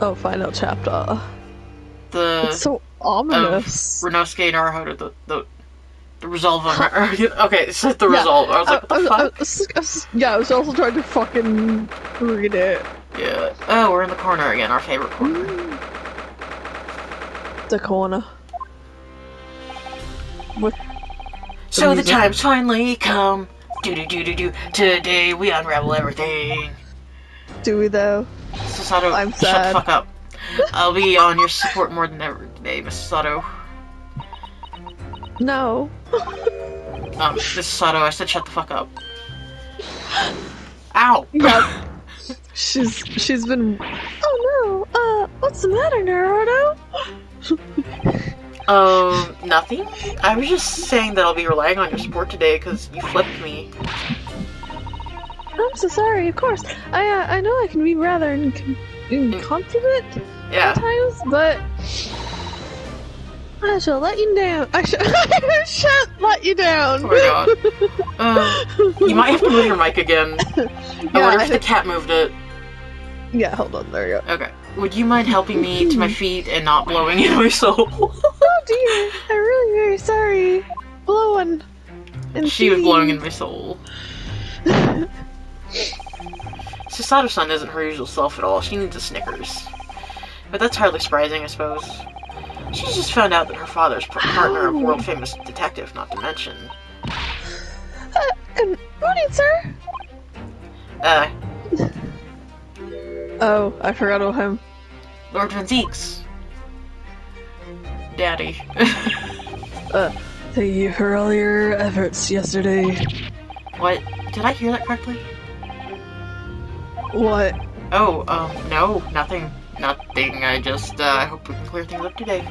Oh, final chapter. It's so ominous. Renosuke Naruhodo, the resolve of okay, it says the resolve. I was like, what the fuck? Yeah, I was also trying to fucking read it. Yeah. Oh, we're in the corner again, our favorite corner. The corner. With so the time's finally come. Do. Today we unravel everything. Do we though? Sasato, I'm shut sad. the fuck up. I'll be on your support more than ever today, Miss Sasato. No. Miss Sasato, I said shut the fuck up. Ow! Yeah. She's been. Oh no. What's the matter, Naruto? Nothing. I was just saying that I'll be relying on your support today because you flipped me. I'm so sorry. Of course, I know I can be rather incontinent sometimes, but I shall let you down. I shan't let you down. Oh my god. You might have to move your mic again. I wonder if the cat moved it. Yeah, hold on. There you go. Okay. Would you mind helping me to my feet and not blowing in my soul? Oh dear, I'm really very sorry. Blowing. She was blowing in my soul. Sasato-san isn't her usual self at all. She needs a Snickers. But that's hardly surprising, I suppose. She's just found out that her father's partner, a world-famous detective, not to mention. Good morning, sir. Oh, I forgot about him. Lord Van Zeeks. Daddy. Thank you for all your efforts yesterday. What? Did I hear that correctly? What? Oh, no, nothing. Nothing. I just, I hope we can clear things up today.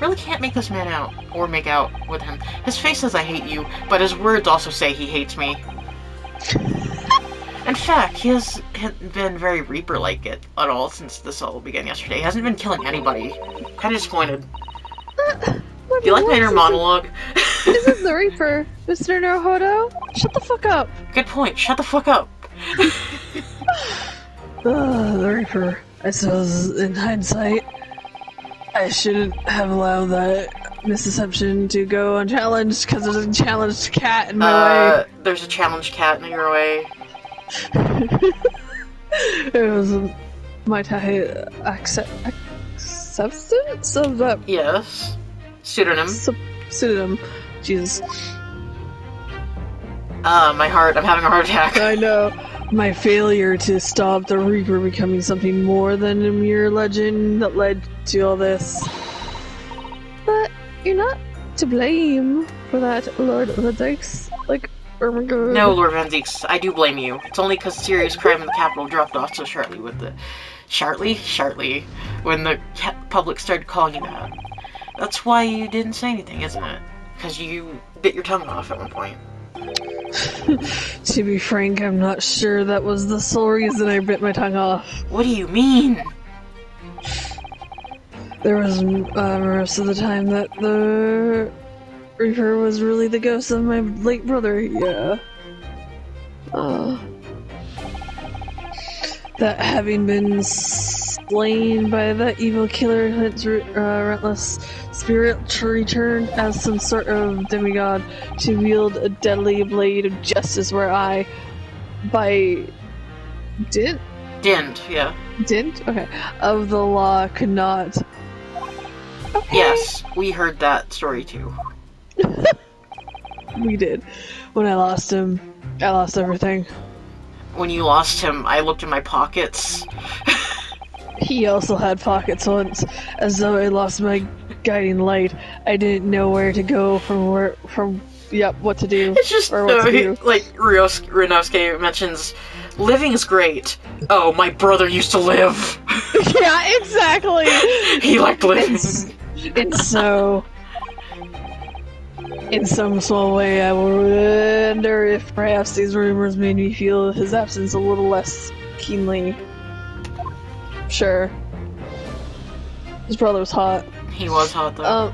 Really can't make this man out, or make out with him. His face says I hate you, but his words also say he hates me. In fact, he hasn't been very Reaper-like at all since this all began yesterday. He hasn't been killing anybody. Kinda disappointed. Do you like my inner monologue? This is the Reaper, Mr. Naruhodo. Shut the fuck up. Good point. Shut the fuck up. The Reaper. I suppose, in hindsight, I shouldn't have allowed that misdeception to go unchallenged because there's a challenged cat in my way. There's a challenged cat in your way. It was my acceptance of that. Yes. Pseudonym. Pseudonym. Jesus. My heart. I'm having a heart attack. I know. My failure to stop the Reaper becoming something more than a mere legend that led to all this. But you're not to blame for that, Lord Van. Like, oh my god. No, Lord Van Zeeks, I do blame you. It's only because serious crime in the capital dropped off so sharply with the... Shartly? When the public started calling you that. That's why you didn't say anything, isn't it? Because you bit your tongue off at one point. To be frank, I'm not sure that was the sole reason I bit my tongue off. What do you mean? There was most of the time that the Reaper was really the ghost of my late brother, yeah. That having been slain by that evil killer, his relentless spirit to return as some sort of demigod to wield a deadly blade of justice where I, by dint, yeah. Dint? Okay. Of the law could not. Okay. Yes, we heard that story too. We did. When I lost him, I lost everything. When you lost him, I looked in my pockets. He also had pockets once, as though I lost my guiding light. I didn't know where to go what to do. It's just, like, Renosuke mentions, living is great. Oh, my brother used to live. Yeah, exactly. He liked living. In some small way, I wonder if perhaps these rumors made me feel his absence a little less keenly. Sure. His brother was hot. He was hot, though.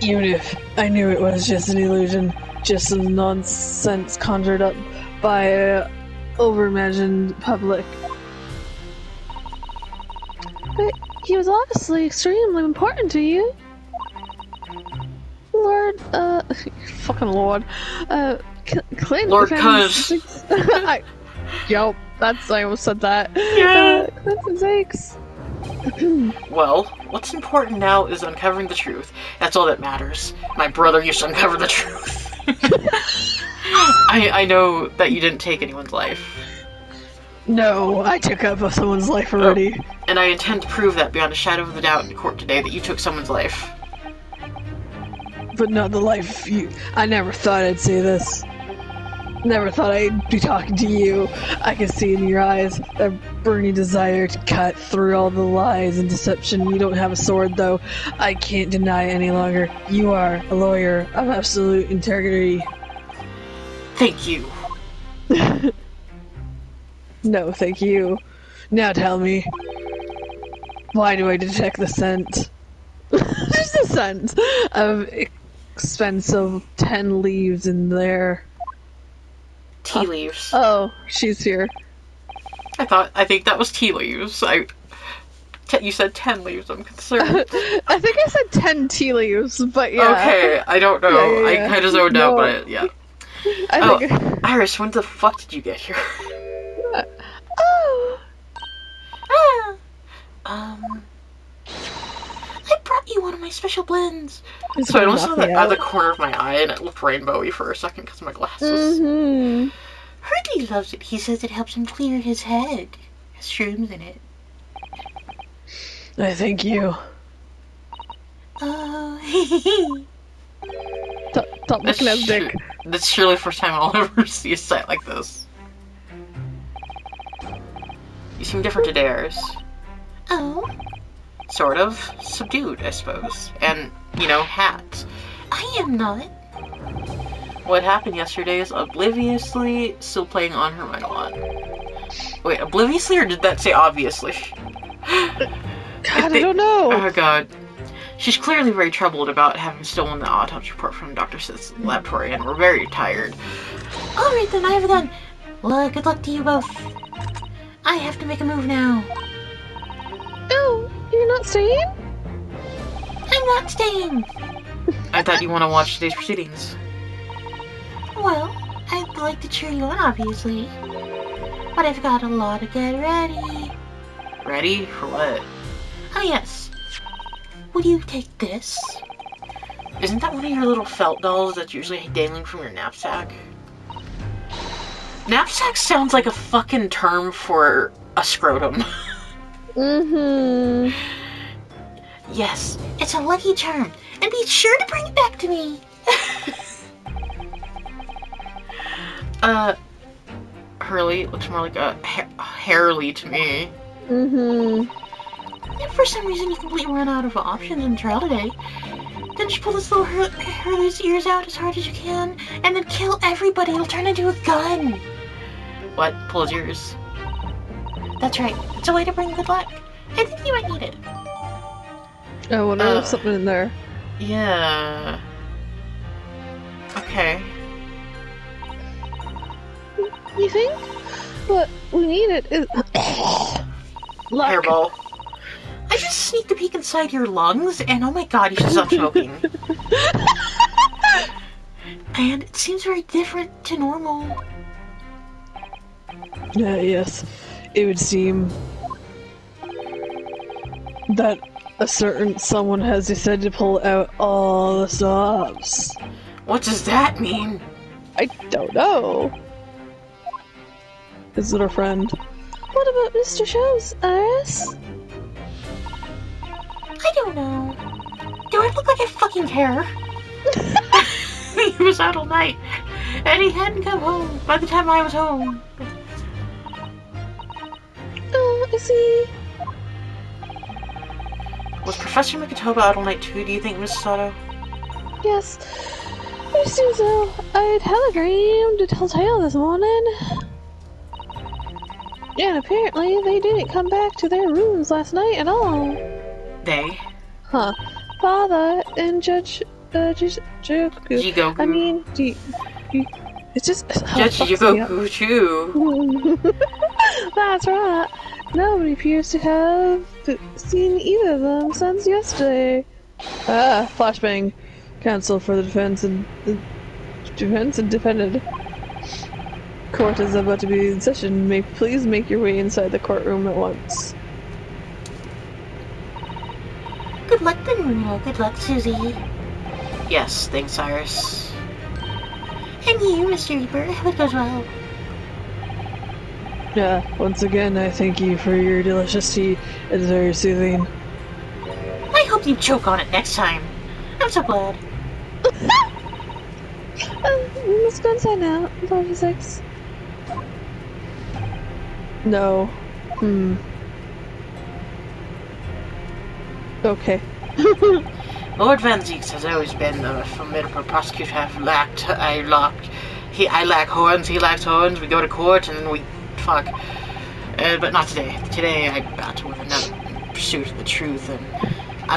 Even if I knew it was just an illusion, just some nonsense conjured up by an over-imagined public. But he was obviously extremely important to you. Lord, fucking Lord, Clint Lord defends... Cuz. Yup, I almost said that. Yeah. Clinton sakes. Well, what's important now is uncovering the truth. That's all that matters. My brother used to uncover the truth. I know that you didn't take anyone's life. No, I took up someone's life already. Oh, and I intend to prove that beyond a shadow of a doubt in court today that you took someone's life. But not the life you... I never thought I'd say this. Never thought I'd be talking to you. I can see in your eyes a burning desire to cut through all the lies and deception. You don't have a sword, though. I can't deny it any longer. You are a lawyer of absolute integrity. Thank you. No, thank you. Now tell me. Why do I detect the scent? Just a scent of expensive 10 leaves in there. Tea leaves. Oh, she's here. I think that was tea leaves. You said 10 leaves, I'm concerned. I think I said 10 tea leaves, but yeah. Okay, I don't know. Yeah. I kind of zoned out, but yeah. I think... Iris, when the fuck did you get here? Oh! I brought you one of my special blends. It's So I gonna almost knock saw that me out of out. the corner of my eye, and it looked rainbowy for a second because of my glasses. Mm-hmm. Hurley loves it. He says it helps him clear his head. Has shrooms in it. I thank you. Oh. Stop looking at his dick. That's surely the first time I'll ever see a sight like this. You seem different today, Iris. Oh? Sort of. Subdued, I suppose. And, hat. I am not. What happened yesterday is obliviously still playing on her mind a lot. Wait, obliviously, or did that say obviously? God, I don't know. Oh, God. She's clearly very troubled about having stolen the autopsy report from Dr. Sith's laboratory, and we're very tired. Alright then, I have a gun. Well, good luck to you both. I have to make a move now. Oh, you're not staying? I'm not staying. I thought you want to watch today's proceedings. Well, I'd like to cheer you on, obviously. But I've got a lot to get ready. Ready? For what? Oh, yes. Will you take this? Isn't that one of your little felt dolls that's usually dangling from your knapsack? Knapsack sounds like a fucking term for a scrotum. Mm-hmm. Yes, it's a lucky charm. And be sure to bring it back to me. Hurley looks more like a Hairly to me. Mm-hmm. If for some reason you completely run out of options in trial today, then just pull this little Hurley's ears out as hard as you can, and then kill everybody. It'll turn into a gun. What? Pull his ears? That's right. It's a way to bring good luck. I think you might need it. I wonder if there's something in there. Yeah. Okay. You think? What we needed is... luck. Hairball. I just sneaked a peek inside your lungs, and oh my god, you should stop smoking. And it seems very different to normal. Yes. It would seem that a certain someone has decided to pull out all the stops. What does that mean? I don't know. His little friend. What about Mr. Shows, Iris? I don't know. Do I look like I fucking care? He was out all night, and he hadn't come home by the time I was home. Oh, I see. Was Professor Mikitoba out all night too, do you think, Mrs. Sato? Yes, I assume so. I telegrammed to Telltale this morning. And apparently they didn't come back to their rooms last night at all. They? Huh. Father and Judge Jigoku. Jigoku. I mean, it's just... Judge Jigoku too. That's right. Nobody appears to have seen either of them since yesterday. Flashbang. Counsel for the defense and defended. Court is about to be in session. Please make your way inside the courtroom at once. Good luck, Benrino. Good luck, Susie. Yes, thanks, Cyrus. And you, Mr. Reaper. I hope it goes well. Once again, I thank you for your delicious tea. It is very soothing. I hope you choke on it next time. I'm so glad. We must go inside now. 56. No. Okay. Lord Van Zeeks has always been a formidable prosecutor. I lack horns, he lacks horns. We go to court and we fuck. But not today. Today I battle with another pursuit of the truth, and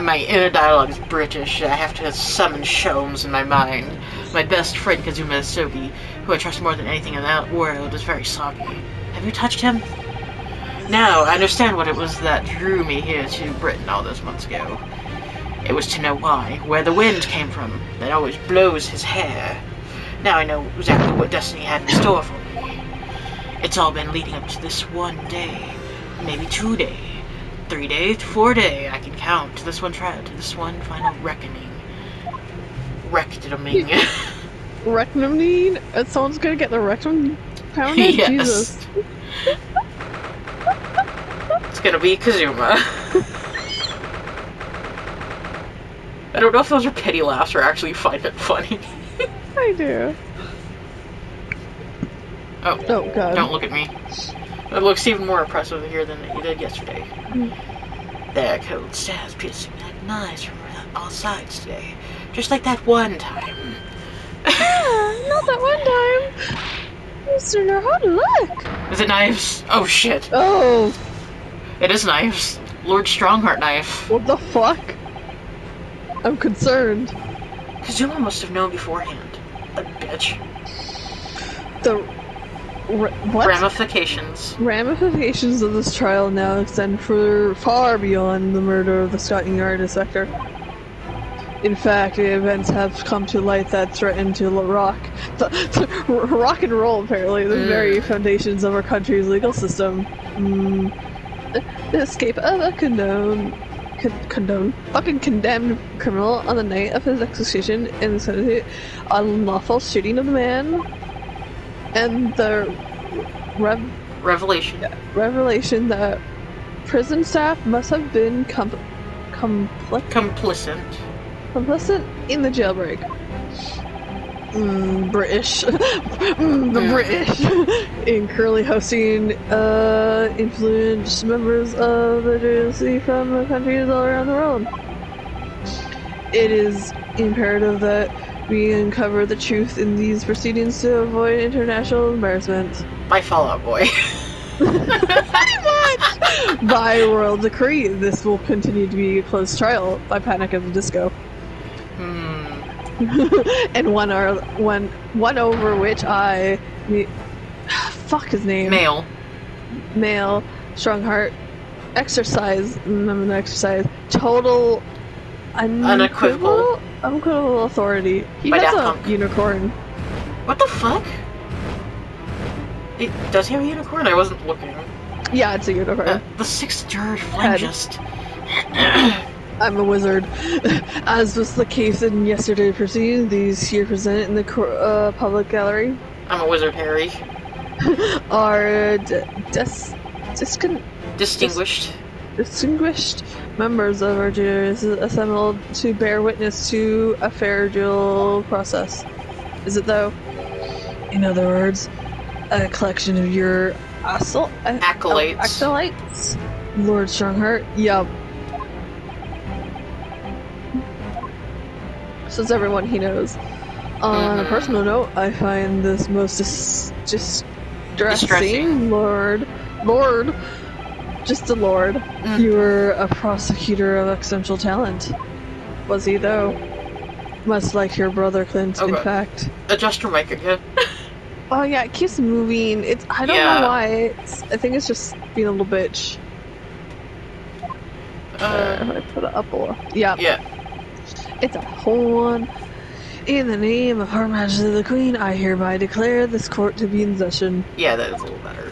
my inner dialogue is British. I have to summon Sholmes in my mind. My best friend Kazuma Sogi, who I trust more than anything in that world, is very soggy. Have you touched him? Now, I understand what it was that drew me here to Britain all those months ago. It was to know why, where the wind came from, that always blows his hair. Now I know exactly what destiny had in store for me. It's all been leading up to this one day, maybe 2 days, 3 days, 4 days. I can count to this one trial, to this one final reckoning. Reckoning. Reckoning? Someone's gonna get the rectum pounded? Yes. Jesus. It's gonna be Kazuma. I don't know if those are pity laughs or actually find it funny. I do. Oh God. Don't look at me. It looks even more oppressive here than it did yesterday. Their cold stabs piercing like knives from all sides today. Just like that one time. Not that one time! Mr. Hard luck! Is it knives? Oh shit. Oh! It is knives. Lord Strongheart knife. What the fuck? I'm concerned. Kazuma must have known beforehand. That bitch. What? Ramifications of this trial now extend far beyond the murder of the Scotland Yard inspector. In fact, the events have come to light that threaten to rock and roll, apparently, the very foundations of our country's legal system. The escape of a fucking condemned criminal on the night of his execution in the unlawful shooting of the man, and the revelation that prison staff must have been complicit in the jailbreak. British. The British in currently hosting influential members of the JLC from countries all around the world. It is imperative that we uncover the truth in these proceedings to avoid international embarrassment. By Fallout Boy. Pretty much! By royal decree, this will continue to be a closed trial by Panic at the Disco. And one over which fuck his name. Male, Strongheart, exercise, total unequivocal authority. He has a unicorn. What the fuck? Does he have a unicorn? I wasn't looking. Yeah, it's a unicorn. The sixth juror flame just... I'm a wizard. As was the case in yesterday's proceedings, these here presented in the public gallery. I'm a wizard, Harry. Are distinguished members of our jury assembled to bear witness to a fair dual process. Is it though? In other words, a collection of your acolytes? Lord Strongheart? Yup. Says everyone he knows. On a personal note, I find this most distressing. Lord. Just a lord. You were a prosecutor of exceptional talent. Was he, though? Much like your brother Clint, in fact. Adjust your mic again. Oh yeah, it keeps moving. I don't know why. I think it's just being a little bitch. If I put it up below. Yeah. Yeah. It's a whole one. In the name of Her Majesty the Queen, I hereby declare this court to be in session. Yeah, that is a little better.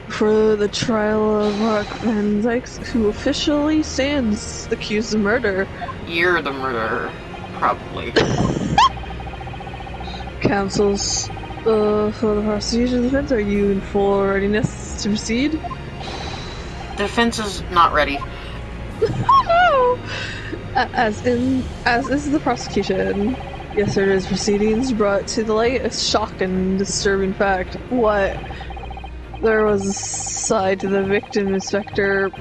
For the trial of Mark Van Zykes, who officially stands accused of murder. You're the murderer, probably. Counsels for the prosecution defense, are you in full readiness to proceed? The defense is not ready. No! As is the prosecution. Yesterday's proceedings brought to the light a shock and disturbing fact. What? There was a side to the victim, Inspector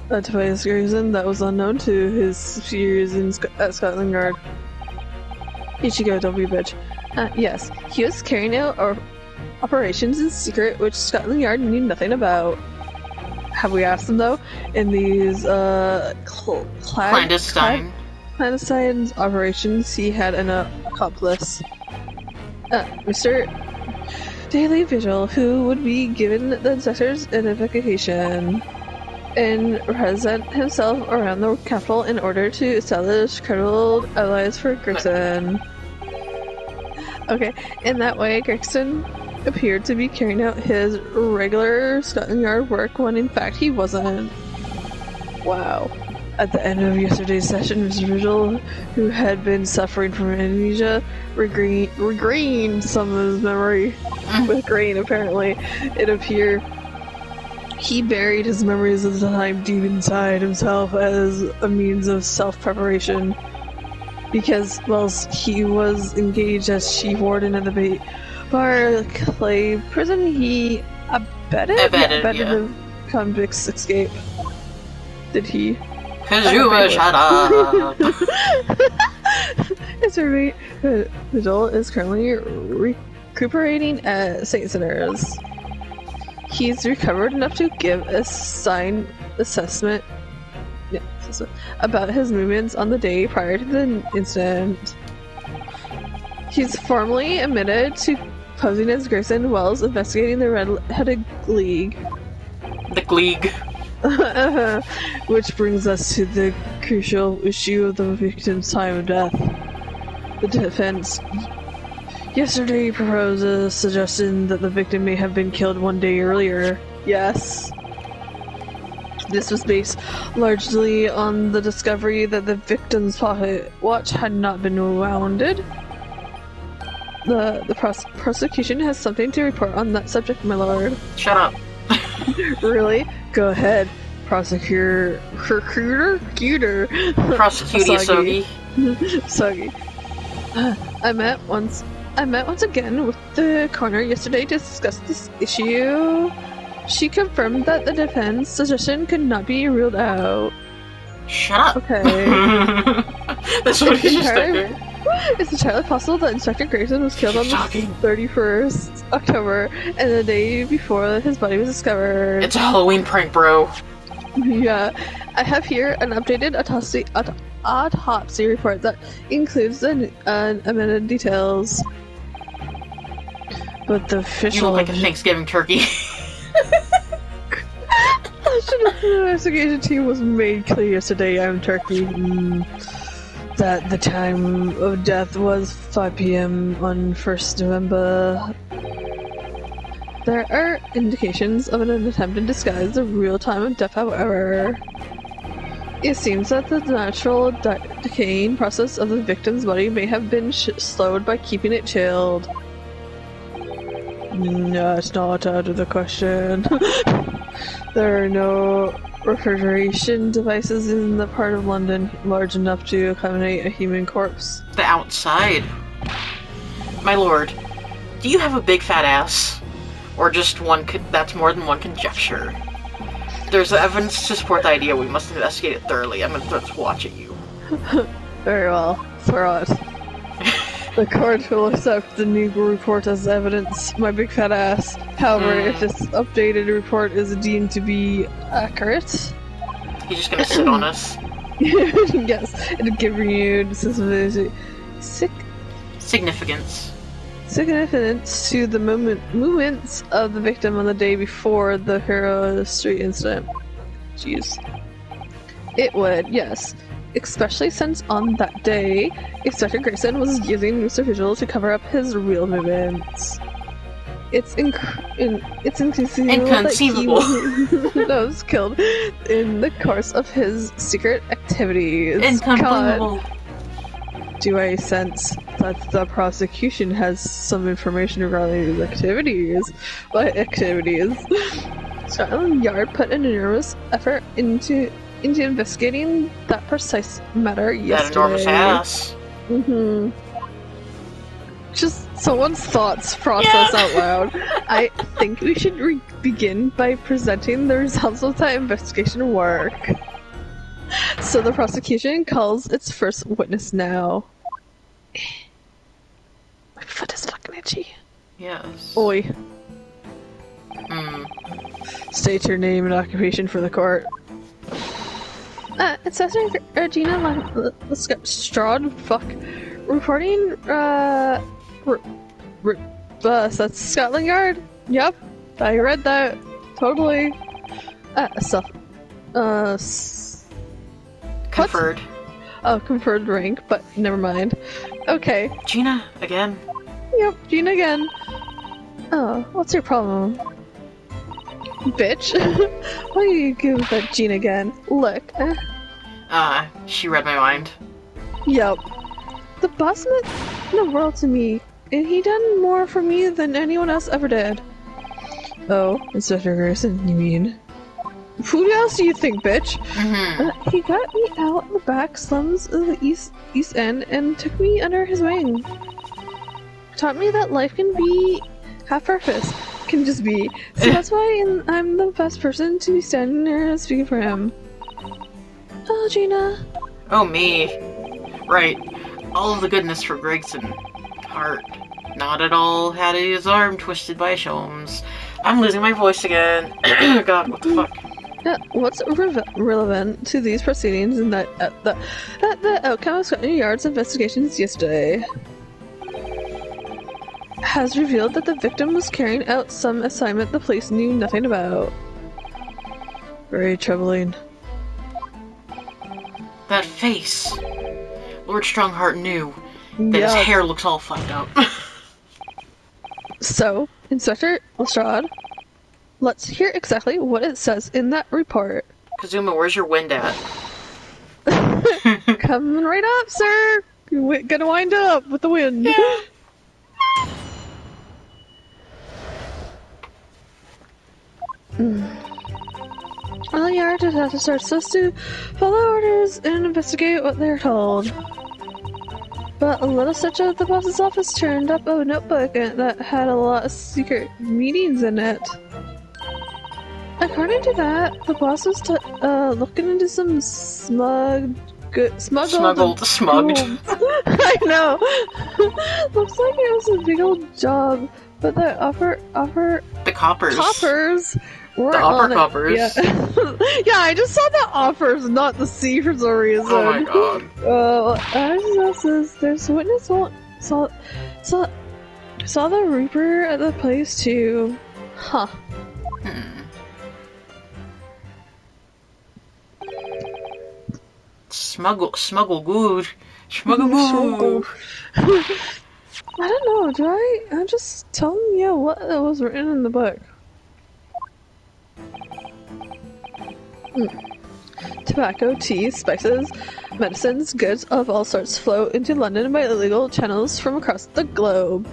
Tobias Grayson, that was unknown to his superiors at Scotland Yard. Ichigo, don't be a bitch. Yes, he was carrying out operations in secret, which Scotland Yard knew nothing about. Have we asked him, though? In these, clandestine operations, he had an accomplice. Mr. Daily Vigil, who would be given the inspector's identification and present himself around the capital in order to establish credible allies for Gregson. Okay, in that way, Gregson appeared to be carrying out his regular Scotland Yard work when in fact he wasn't. Wow. At the end of yesterday's session, Mr. Vigil, who had been suffering from amnesia, regained some of his memory. With grain, apparently. It appeared he buried his memories of the time deep inside himself as a means of self-preparation. Because, well, he was engaged as chief warden at the Bar Clay prison, he abetted the convict's escape. Did he? Cause you were shut up! His roommate, Vigil, is currently recuperating at St. Sinners. He's recovered enough to give a signed assessment about his movements on the day prior to the incident. He's formally admitted to posing as Grayson while investigating the Red-Headed League. The Gleague. Which brings us to the crucial issue of the victim's time of death. The defense yesterday proposed a suggestion that the victim may have been killed one day earlier. Yes. This was based largely on the discovery that the victim's pocket watch had not been wounded. The prosecution has something to report on that subject, my lord. Shut up. Really? Go ahead, prosecutor. Prosecuting Sogi. Soggy. I met once again with the coroner yesterday to discuss this issue. She confirmed that the defense suggestion could not be ruled out. Shut up. Okay. That's what he's just thinking. It's entirely possible that Inspector Grayson was killed on the 31st October, and the day before his body was discovered. It's a Halloween prank, bro. Yeah. I have here an updated autopsy report that includes the amended details. But the official... You look like a Thanksgiving turkey. The investigation team was made clear yesterday, I'm Turkey, that the time of death was 5 p.m. on 1st November. There are indications of an attempt to disguise the real time of death, however. It seems that the natural decaying process of the victim's body may have been slowed by keeping it chilled. No, it's not out of the question. There are no refrigeration devices in the part of London large enough to accommodate a human corpse. The outside. My lord, do you have a big fat ass? Or just one that's more than one conjecture? There's evidence to support the idea. We must investigate it thoroughly. I'm gonna just watch at you. Very well. Throw it. The court will accept the new report as evidence, my big fat ass. However, if this updated report is deemed to be accurate... He's just gonna sit on us. Yes, it'll give you significance to the movements of the victim on the day before the Kuro Street incident. Jeez. It would, yes. Especially since on that day, Inspector Grayson was using Mr. Visual to cover up his real movements. It's inconceivable that he was killed in the course of his secret activities. Inconceivable. Do I sense that the prosecution has some information regarding these activities? What activities? Scotland Yard put an enormous effort into investigating that precise matter yesterday. That enormous ass. Just someone's thoughts process out loud. I think we should begin by presenting the results of that investigation work. So the prosecution calls its first witness now. My foot is fucking itchy. Yes. Oi. State your name and occupation for the court. Assessor Regina Lestrade, fuck. Reporting, that's Scotland Yard? Yep, I read that. Totally. Conferred. Oh, conferred rank, but never mind. Okay. Gina, again? Yep, Gina again. Oh, what's your problem? Bitch. Why do you give that Gina again? Look. She read my mind. Yep. The boss meant the world to me, and he done more for me than anyone else ever did. Oh, Inspector Grayson, you mean? Who else do you think, bitch? He got me out in the back slums of the East End and took me under his wing. Taught me that life can be half-purpose, can just be. So that's why I'm the best person to be standing there and speaking for him. Oh, Gina. Oh, me. Right. All of the goodness for Gregson. Heart. Not at all had his arm twisted by Sholmes. I'm losing my voice again. God, what the fuck? What's relevant to these proceedings in that the outcome of Scotland Yard's investigations yesterday has revealed that the victim was carrying out some assignment the police knew nothing about. Very troubling. That face. Lord Strongheart knew that his hair looks all fucked up. So, Inspector Lestrade, let's hear exactly what it says in that report. Kazuma, where's your wind at? Coming right up, sir! You're gonna wind up with the wind. Yeah. All the yard detectives are supposed to follow orders and investigate what they're told. But a little search of the boss's office turned up a notebook that had a lot of secret meetings in it. According to that, the boss was looking into some smuggled. I know. Looks like it was a big old job, but the the coppers. Were the on coppers. Yeah. Yeah, I just saw the offers, not the C for some reason. Oh my god. There's witness saw the Reaper at the place too. Huh. Smuggle good. Smuggle good. I don't know, I'm just telling you what was written in the book. Tobacco, tea, spices, medicines, goods of all sorts flow into London by illegal channels from across the globe.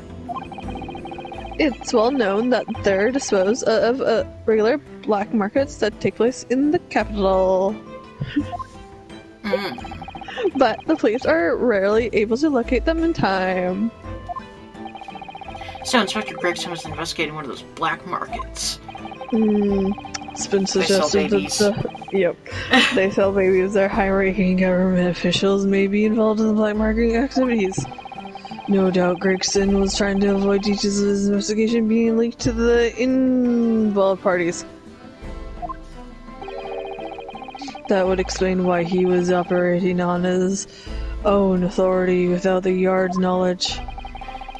It's well known that they're disposed of regular black markets that take place in the capital. But the police are rarely able to locate them in time. So Inspector Gregson was investigating one of those black markets. It's been suggested that they sell babies. Their high-ranking government officials may be involved in the black market activities. No doubt Gregson was trying to avoid details of his investigation being leaked to the involved parties. That would explain why he was operating on his own authority without the Yard's knowledge.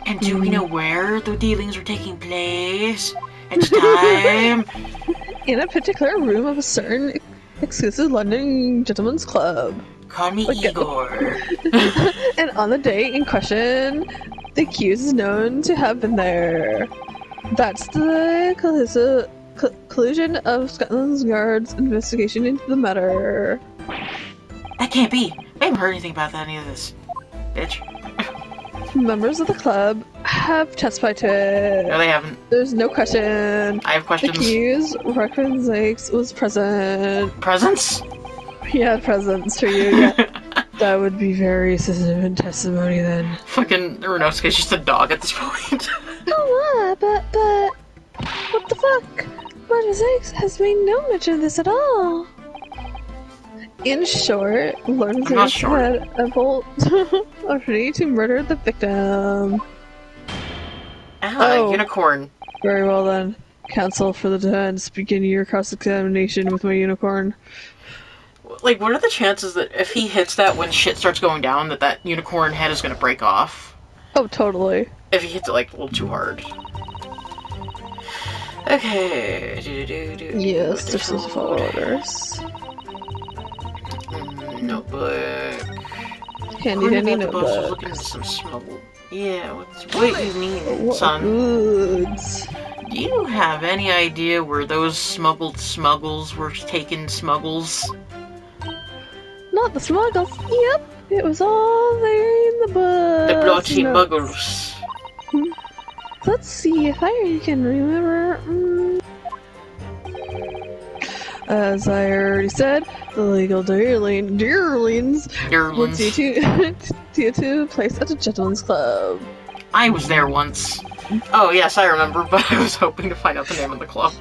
And do we know where the dealings are taking place? At the time? In a particular room of a certain exclusive London Gentlemen's Club. Call me Okay. Igor. And on the day in question, the accused is known to have been there. That's the conclusion of Scotland Yard's investigation into the matter. That can't be. I haven't heard anything about any of this. Bitch. Members of the club have testified to it. No, they haven't. There's no question. I have The questions. accused, Reckon Zakes, was present. Presents? He had presents for you, yeah. That would be very significant testimony then. Fucking Runosuke's just a dog at this point. Oh, but, what the fuck? Roger Zakes has made no mention of this at all. In short, Lord I'm not Zakes sure. had a bold opportunity to murder the victim. Oh. Unicorn. Very well then. Counsel for the defense, begin your cross-examination with my unicorn. Like, what are the chances that if he hits that when shit starts going down, that unicorn head is gonna break off? Oh, totally. If he hits it, like, a little too hard. Okay. Yes, this is follow orders. Notebook. Handy According dandy to the boss was notebook. looking at some smuggled. Yeah, what do you mean, What son? goods? Do you have any idea where those smuggled smuggles were taken smuggles? Not the smuggles. Yep, it was all there in the book. The bloody muggles. Let's see if I can remember. As I already said, the legal dearlings will Derlins. due to place at a gentleman's club. I was there once. Oh, yes, I remember, but I was hoping to find out the name of the club.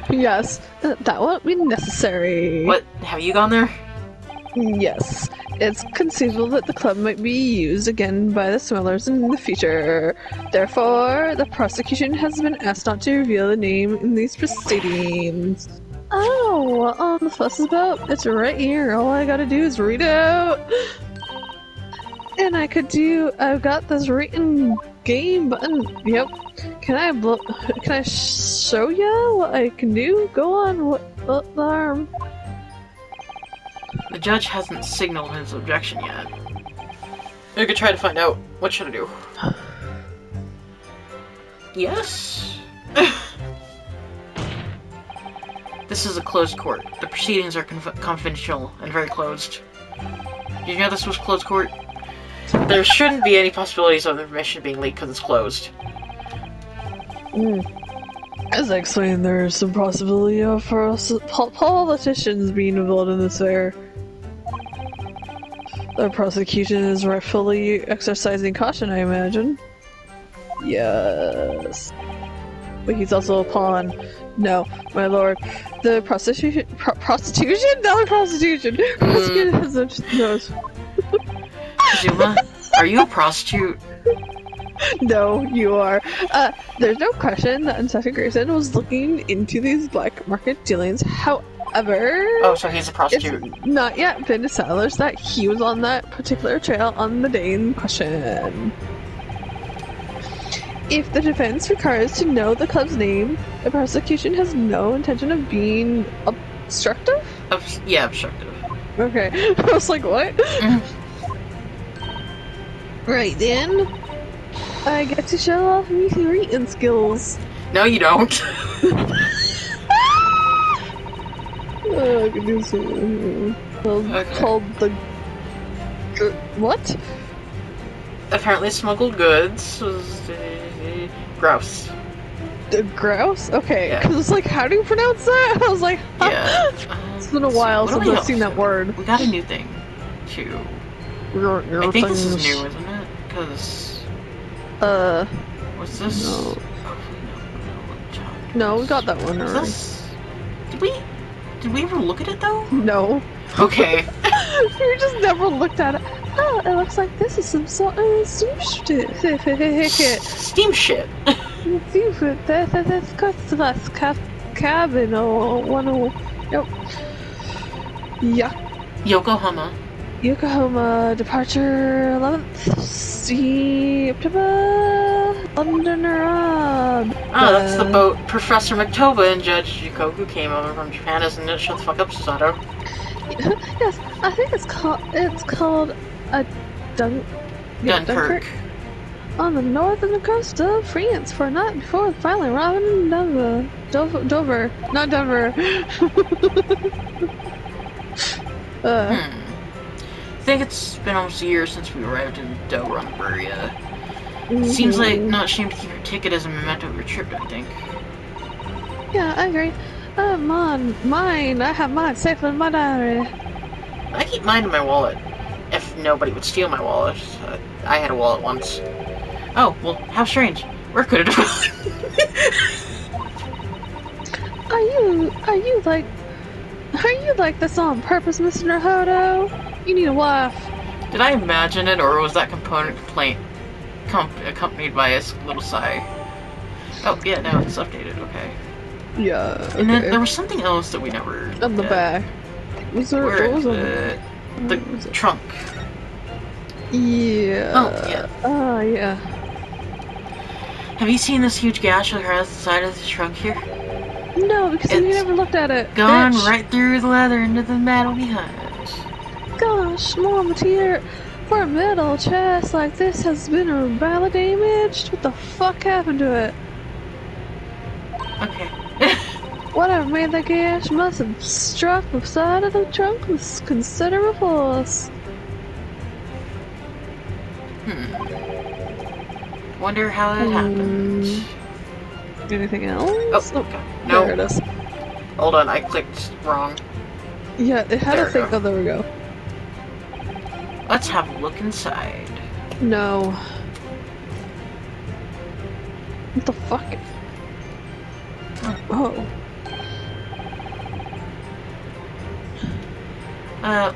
Yes, that won't be necessary. What? Have you gone there? Yes, it's conceivable that the club might be used again by the smugglers in the future. Therefore, the prosecution has been asked not to reveal the name in these proceedings. Oh, what all the fuss is about? It's right here. All I gotta do is read it out. And I've got this written game button. Yep. Can I show you what I can do? Go on, what alarm? The judge hasn't signaled his objection yet. We could try to find out. What should I do? Yes? This is a closed court. The proceedings are confidential and very closed. Did you know this was closed court? There shouldn't be any possibilities of information being leaked because it's closed. As I explained, there is some possibility of politicians being involved in this affair. The prosecution is rightfully exercising caution, I imagine. Yes. But he's also a pawn. No, my lord. The prostitution? Not prostitution! Prosecution has no... Zuma, are you a prostitute? No, you are. There's no question that Inspector Grayson was looking into these black market dealings. However... Oh, so he's a prostitute. It's not yet been established that he was on that particular trail on the day in question. If the defense requires to know the club's name, the prosecution has no intention of being obstructive? Yeah, obstructive. Okay. I was like, what? Right then. I get to show off my reading skills. No, you don't. I can do something. Called the... What? Apparently smuggled goods was... grouse. The grouse? Okay, Yeah. because it's like, how do you pronounce that? I was like, huh? Yeah. It's been a while what do since we I've seen that word. We got a new thing, too. I think this is new, isn't it? Because... What's this? No. Oh, No, we got that one What's already. this? Did we ever look at it, though? No. Okay. We just never looked at it. Oh, it looks like this is some sort of steam shit. Steam shit. That's cabin or one or... Yep. Yeah. Yokohama. Yokohama departure 11th September London. Oh, that's the boat Professor McToba and Judge Yukoku came over from Japan, isn't it? Shut the fuck up, Susato. Yes, I think it's called a Dunkirk. on the northern coast of France for a night before finally arriving in Dover. Not Denver. I think it's been almost a year since we arrived in Dover on the Buria. Seems like not ashamed to keep your ticket as a memento of your trip, I think. Yeah, I agree. Mine. I have mine safe in my diary. I keep mine in my wallet. If nobody would steal my wallet. I had a wallet once. Oh, well, how strange. Where could it have gone? Are you like this on purpose, Mr. Nahodo? You need a wife. Did I imagine it, or was that component complaint accompanied by a little sigh? Oh, yeah, now it's updated, okay. Yeah, okay. And then there was something else that we never on the did. back. Was there, Where what was is the trunk? Yeah. Oh, yeah. Yeah. Have you seen this huge gash across the side of the trunk here? No, because we never looked at it. Gone bitch. right through the leather into the metal behind us. Gosh, Mama Tear, for a metal chest like this has been badly damaged. What the fuck happened to it? Okay. Whatever made that gash must have struck the side of the trunk with considerable force. Wonder how it happened. Anything else? Oh, no. There it is. Hold on, I clicked wrong. Yeah, it had There a thing. we go. Oh, there we go. Let's have a look inside. No. What the fuck? Oh.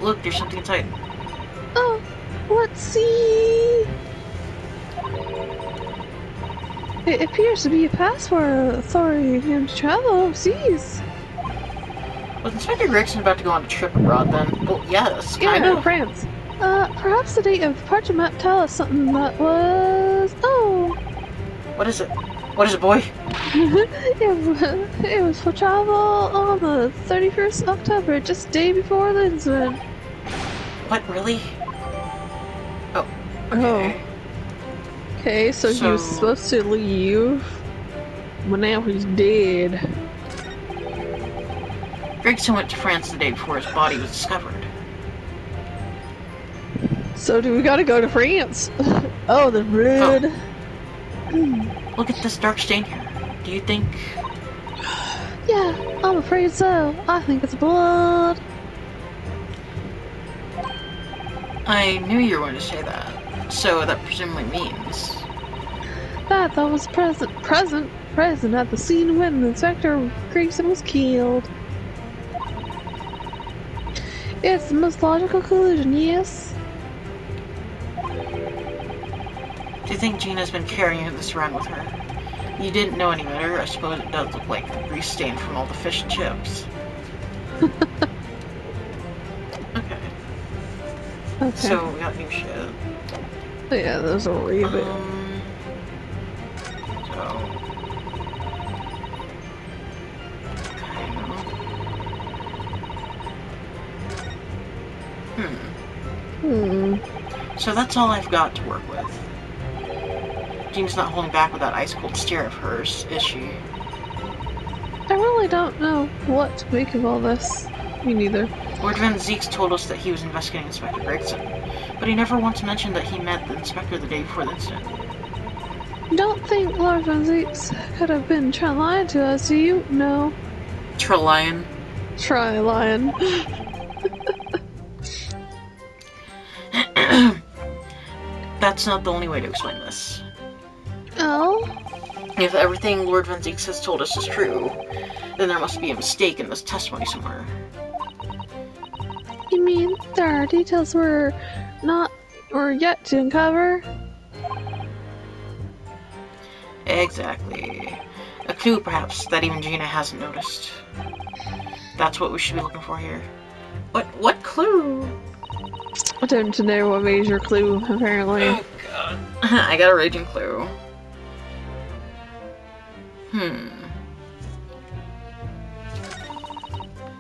Look, there's something inside. Oh, let's see. It appears to be a passport authority him to travel overseas. Was Inspector Gregson about to go on a trip abroad then? Well, yes, kind Yeah, of. France. Perhaps the date of departure might tell us something that was... Oh. What is it? What is it, boy? it was for travel on the 31st October, just day before the incident. What, really? Oh, okay. Okay, so he was supposed to leave, but now he's dead. Gregson went to France the day before his body was discovered. So do we gotta go to France? Oh, the red. Oh. Look at this dark stain here. Do you think... Yeah, I'm afraid so. I think it's blood. I knew you were going to say that. So that presumably means... That was present at the scene when Inspector Grayson was killed. It's the most logical conclusion, yes? Do you think Gina's been carrying this around with her? You didn't know any better. I suppose it does look like the grease stain from all the fish and chips. Okay. So, we got new shit. Yeah, there's a rabbit. So that's all I've got to work with. Jean's not holding back with that ice-cold stare of hers, is she? I really don't know what to make of all this. Me neither. Lord Van Zeeks told us that he was investigating Inspector Gregson, but he never once mentioned that he met the inspector the day before the incident. Don't think Lord Van Zeeks could have been trying to lie to us, do you? No. Try-lying? Try-lying. That's not the only way to explain this. Oh? If everything Lord Van Zeeks has told us is true, then there must be a mistake in this testimony somewhere. You mean there are details we're yet to uncover? Exactly. A clue, perhaps, that even Gina hasn't noticed. That's what we should be looking for here. What clue? I don't know what major clue, apparently. Oh god. I got a raging clue. Hmm.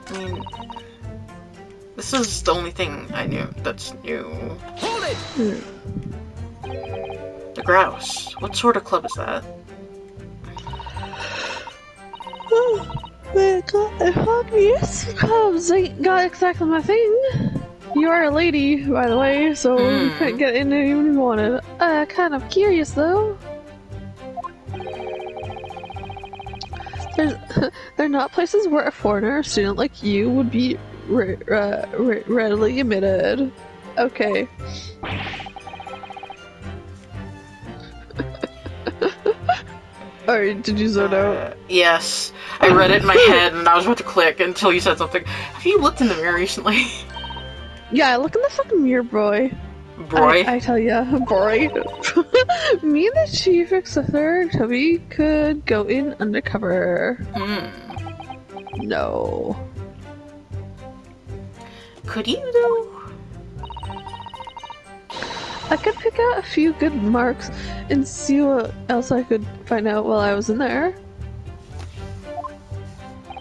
I mean, this is the only thing I knew that's new. Hold it! The Grouse. What sort of club is that? Yes, clubs ain't got exactly my thing. You are a lady, by the way, so you couldn't get in even if you wanted. Kind of curious though. They're not places where a foreigner or student like you would be readily admitted. Okay. Alright, did you zone out? Yes. I read it in my head and I was about to click until you said something. Have you looked in the mirror recently? Yeah, look in the fucking mirror, boy. Boy? I tell ya, boy. Me and the chief executive, Toby, could go in undercover. No. Could you, though? I could pick out a few good marks and see what else I could find out while I was in there.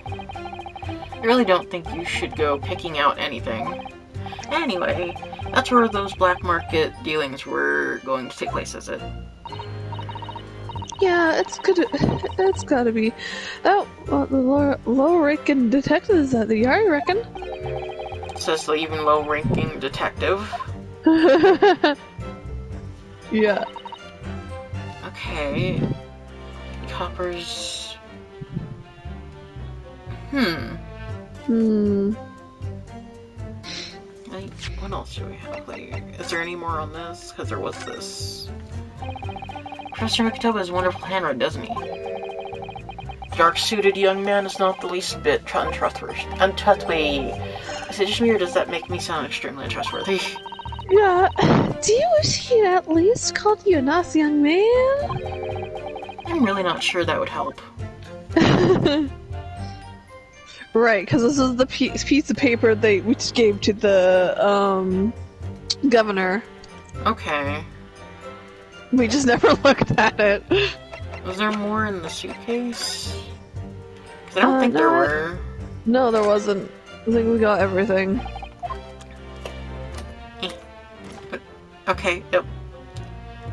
I really don't think you should go picking out anything. Anyway, that's where those black market dealings were going to take place, is it? Yeah, it's good. It's gotta be. Oh, well, the low-ranking detectives at the yard, I reckon. Says the even low-ranking detective. Yeah. Okay. Coppers. Like, what else do we have? Like, is there any more on this? Because there was this. Professor Mikotoba has wonderful handwriting, doesn't he? The dark-suited young man is not the least bit untrustworthy. Is it just me, or does that make me sound extremely untrustworthy? Yeah. Do you wish he'd at least called you a nice young man? I'm really not sure that would help. Right, because this is the piece of paper we just gave to the governor. Okay. We just never looked at it. Was there more in the suitcase? 'Cause I don't think there were. No, there wasn't. I think we got everything. Okay, yep.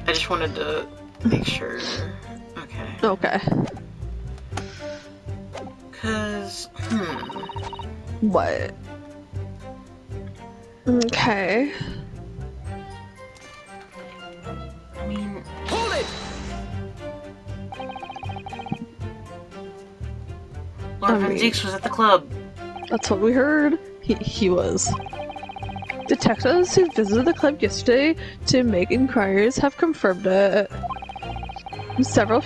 I just wanted to make sure. Okay. Okay. Cause, What? Okay. I mean... Hold it! Lord Van Zeeks was at the club. That's what we heard. He was. Detectives who visited the club yesterday to make inquiries have confirmed it. Several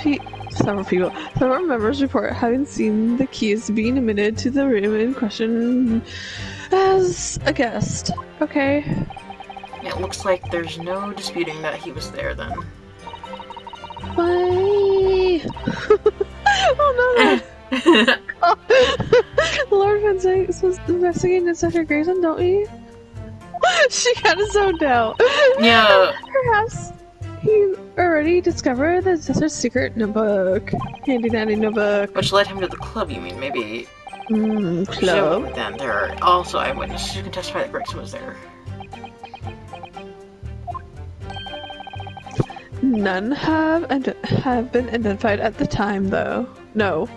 members report having seen the keys being admitted to the room in question as a guest. Okay. It looks like there's no disputing that he was there then. Bye. Oh no! Lord Van Zeeks was investigating Inspector Grayson, don't we? She kind of zoned out. Yeah. Perhaps he already discovered the Sister's secret notebook. Handy dandy notebook. Which led him to the club, you mean? Maybe. Club. Presumably then there are also eyewitnesses who can testify that Gregson was there. None have been identified at the time, though. No.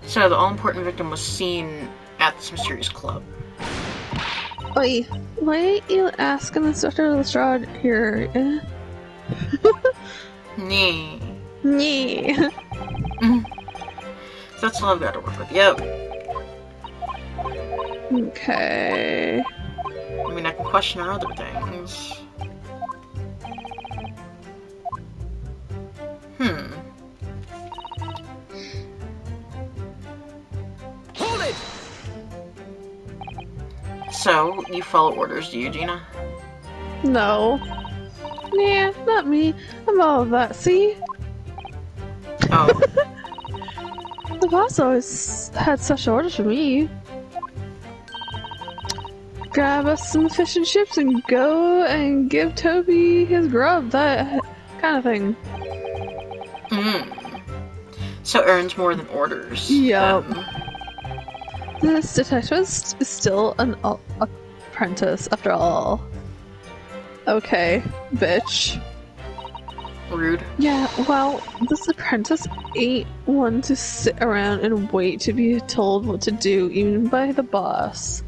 So the all-important victim was seen at this mysterious club. Oi, why ain't you asking Inspector Lestrade here? Nee. Nee. So that's all I've got to work with. Yep. Okay. I mean, I can question our other things. Hold it! So, you follow orders, do you, Gina? No. Nah, not me. I'm all of that, see? Oh. The boss always had such orders for me. Grab us some fish and chips and go and give Toby his grub. That kind of thing. So earns more than orders. Yep. This detective is still an apprentice after all. Okay, bitch. Rude. Yeah, well, this apprentice ain't one to sit around and wait to be told what to do, even by the boss.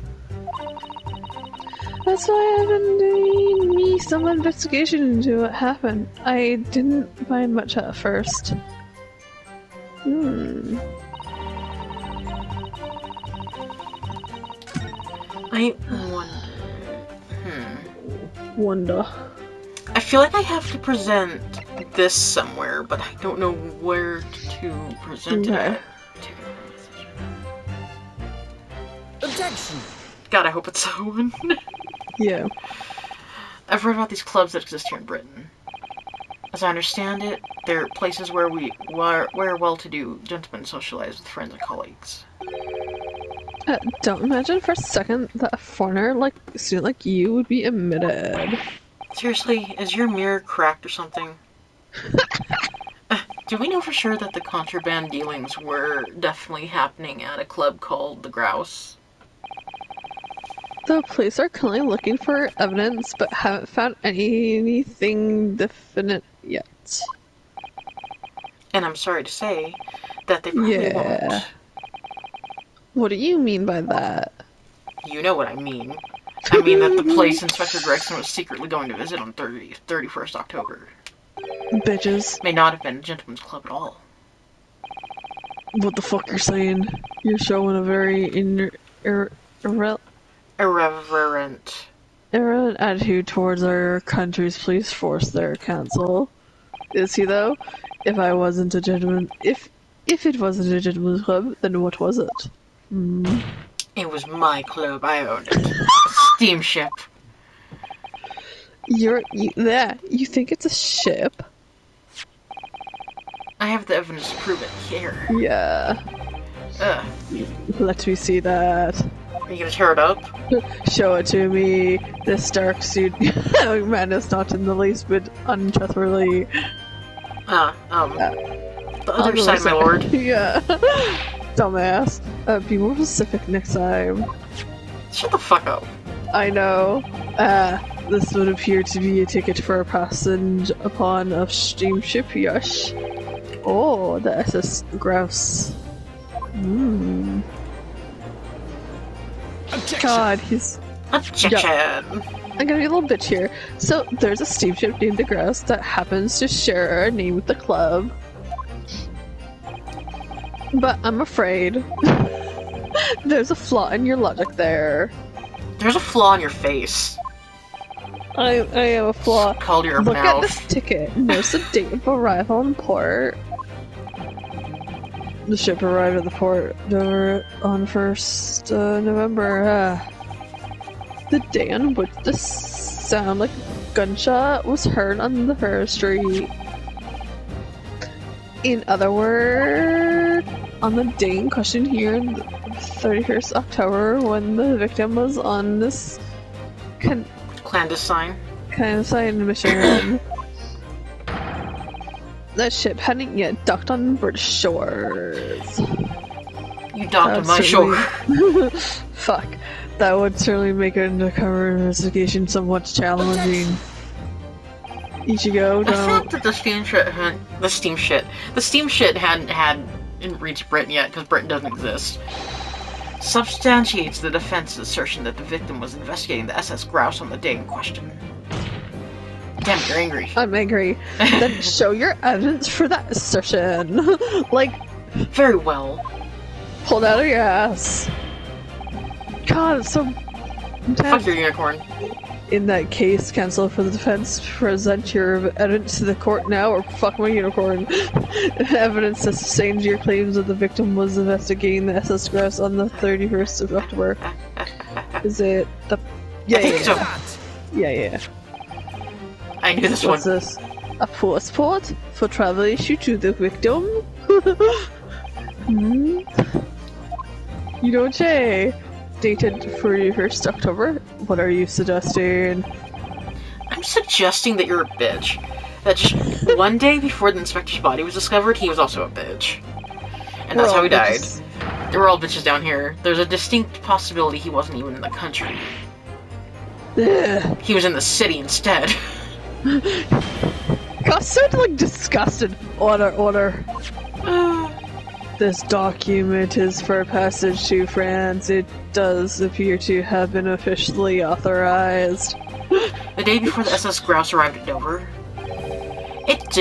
That's why I've been doing me some investigation into what happened. I didn't find much at first. I wonder. I feel like I have to present this somewhere, but I don't know where to present it. Objection! God, I hope it's that one. Yeah. I've read about these clubs that exist here in Britain. As I understand it, they're places where well-to-do gentlemen socialize with friends and colleagues. Don't imagine for a second that a foreigner student like you would be admitted. Seriously, is your mirror cracked or something? Do we know for sure that the contraband dealings were definitely happening at a club called the Grouse? The police are currently looking for evidence, but haven't found anything definite yet. And I'm sorry to say that they probably won't. What do you mean by that? You know what I mean. I mean that the place Inspector Gregson was secretly going to visit on 31st October. Bitches. May not have been a gentleman's club at all. What the fuck you're saying? You're showing a very irreverent attitude towards our country's police force there, Council. Is he, though? If I wasn't a gentleman... If it wasn't a gentleman's club, then what was it? It was my club. I owned it. Steamship. You think it's a ship? I have the evidence to prove it here. Yeah. Let me see that. Are you gonna tear it up? Show it to me. This dark suit man is not in the least bit untrustworthy. The other side, my lord. Yeah. Dumbass. Be more specific next time. Shut the fuck up. I know. This would appear to be a ticket for a passage upon a steamship, yes. Oh, the SS Grouse. Objection. God, he's... Objection! I'm gonna be a little bitch here. So, there's a steamship named the Grouse that happens to share a name with the club. But I'm afraid there's a flaw in your logic there. There's a flaw in your face. I am a flaw. Called your Look mouth. at this ticket. There's the date of arrival in port. The ship arrived at the port on 1st November. The day on which the sound like a gunshot was heard on the Fair Street. In other words, on the day in question here, 31st October, when the victim was on this clandestine mission, that ship hadn't yet docked on British shores. You docked on my shore. Fuck. That would certainly make an undercover investigation somewhat challenging. Ichigo, The don't... fact that the steamship hadn't reached Britain yet, because Britain doesn't exist, substantiates the defense's assertion that the victim was investigating the SS Grouse on the day in question. Damn, you're angry. I'm angry. Then show your evidence for that assertion. Very well. Pull it out of your ass. God, it's so intense. Fuck your unicorn. In that case, counsel for the defense, present your evidence to the court now, or fuck my unicorn. Evidence that sustains your claims that the victim was investigating the SS Grouse on the 31st of October. Is it the... I think so. Yeah. I knew this What's one. this? A passport for travel issue to the victim? You don't say. Dated 31st October? What are you suggesting? I'm suggesting that you're a bitch. that just one day before the inspector's body was discovered, he was also a bitch. And that's We're how all he died. bitches. They were all bitches down here. There's a distinct possibility he wasn't even in the country. Ugh. He was in the city instead. Got so like disgusted. Order. This document is for passage to France. It does appear to have been officially authorized. The day before the SS Grouse arrived at Dover, it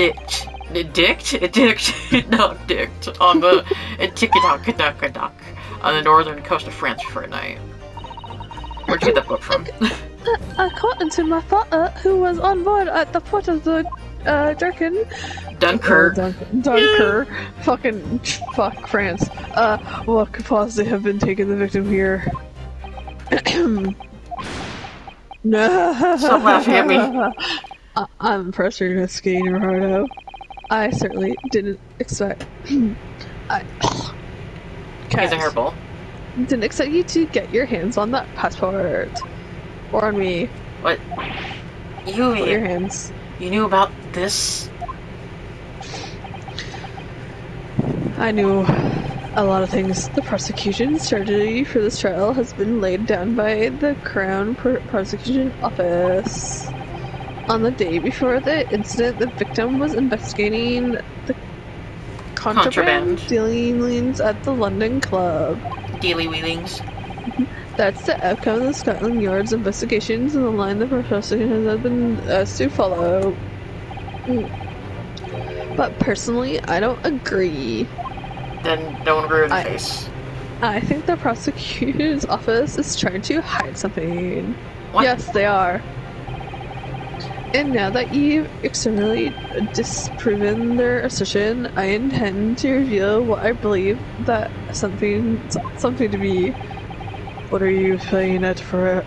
on the tick-a-dock on the northern coast of France for a night. Where'd you get that book from? According to my father, who was on board at the port of the Dunkirk. Dunkirk. Fuck France. What could possibly have been taking the victim here? No. Stop laughing at me. I'm impressed you're gonna skate your heart out. I certainly didn't expect. He's a Cat. hairball. Didn't expect you to get your hands on that passport. Or on me. What? Put your hands. You knew about this? I knew a lot of things. The prosecution strategy for this trial has been laid down by the Crown Prosecution Office. On the day before the incident, the victim was investigating the contraband dealings at the London club. Dealy wheelings. That's the outcome of the Scotland Yard's investigations and the line the prosecution has been asked to follow. But personally, I don't agree. Then don't agree with the face. I think the prosecutor's office is trying to hide something. What? Yes, they are. And now that you've externally disproven their assertion, I intend to reveal what I believe that something to be. What are you playing at for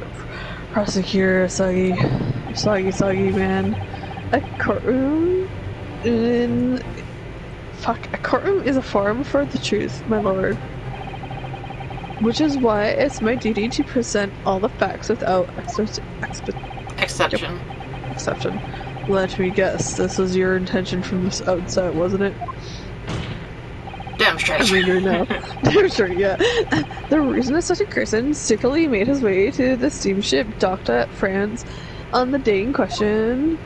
prosecutor, soggy man? A courtroom a courtroom is a forum for the truth, my lord. Which is why it's my duty to present all the facts without Exception. exception. Let me guess, this was your intention from the outset, wasn't it? Damn straight. I mean, you're now. Damn straight, yeah. The reason that such a person secretly made his way to the steamship docked at France on the day in question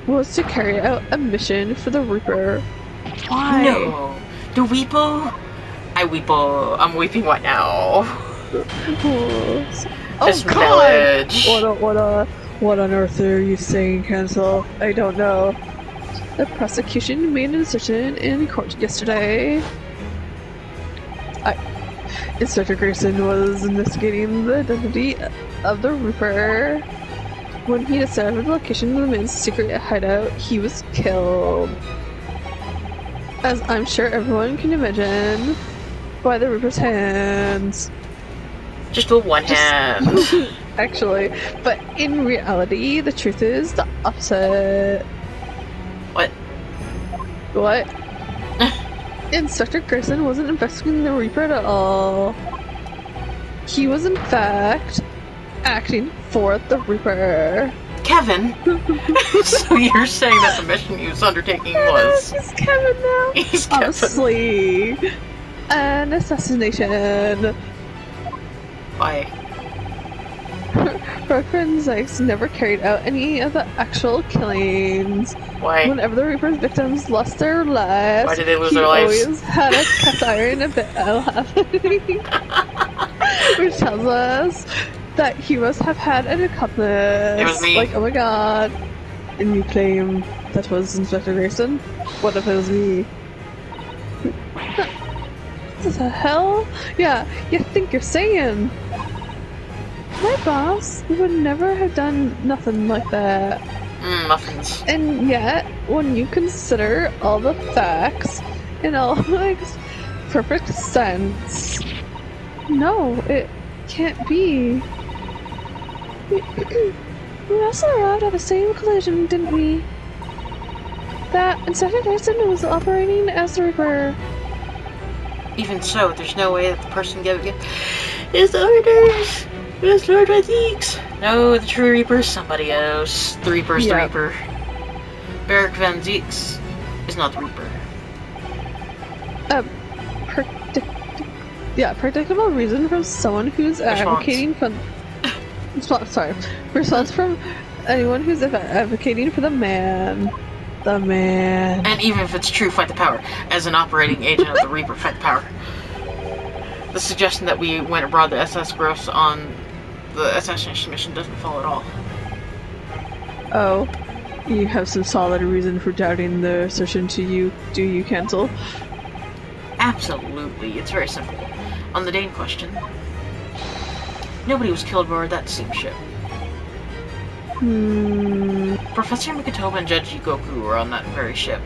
was to carry out a mission for the Reaper. Why? No. The Weepo? I'm weeping right now. This God! village. What on earth are you saying, Cancel? I don't know. The prosecution made an assertion in court yesterday. Inspector Grayson was investigating the identity of the Reaper. When he discovered the location of the man's secret hideout, he was killed. As I'm sure everyone can imagine, by the Reaper's hands. Just with one hand. Actually, but in reality, the truth is the opposite. What? What? Inspector Grayson wasn't investigating the Reaper at all. He was, in fact, acting for the Reaper. Kevin? So you're saying that the mission he was undertaking was... He's Kevin now. He's Kevin. Honestly, an assassination. Why? Forensics never carried out any of the actual killings. Why? Whenever the Reaper's victims lost their lives, Why did they lose their lives? He always had a cast iron a bit which tells us that he must have had an accomplice. It was me. Like, oh my god. And you claim that was Inspector Grayson? What if it was me? What the hell? Yeah, you think you're saying? My boss would never have done nothing like that. Muffins. And yet, when you consider all the facts, it all makes perfect sense. No, it can't be. We also arrived at the same collision, didn't we? That Inspector Grayson was operating as the Reaper. Even so, there's no way that the person giving his orders was Lord Radix. No, the true Reaper is somebody else. The Reaper's the Yep. Reaper. Beric Van Zieks is not the Reaper. Predictable reason from someone who's advocating for. Response from anyone who's advocating for the man. The man. And even if it's true, fight the power. As an operating agent of the Reaper, fight the power. The suggestion that we went abroad the SS Gross on the assassination mission doesn't fall at all. Oh, you have some solid reason for doubting the assertion to you. Do you cancel? Absolutely, it's very simple. On the Dane question, nobody was killed aboard that steamship. Professor Mikotoba and Judge Goku were on that very ship.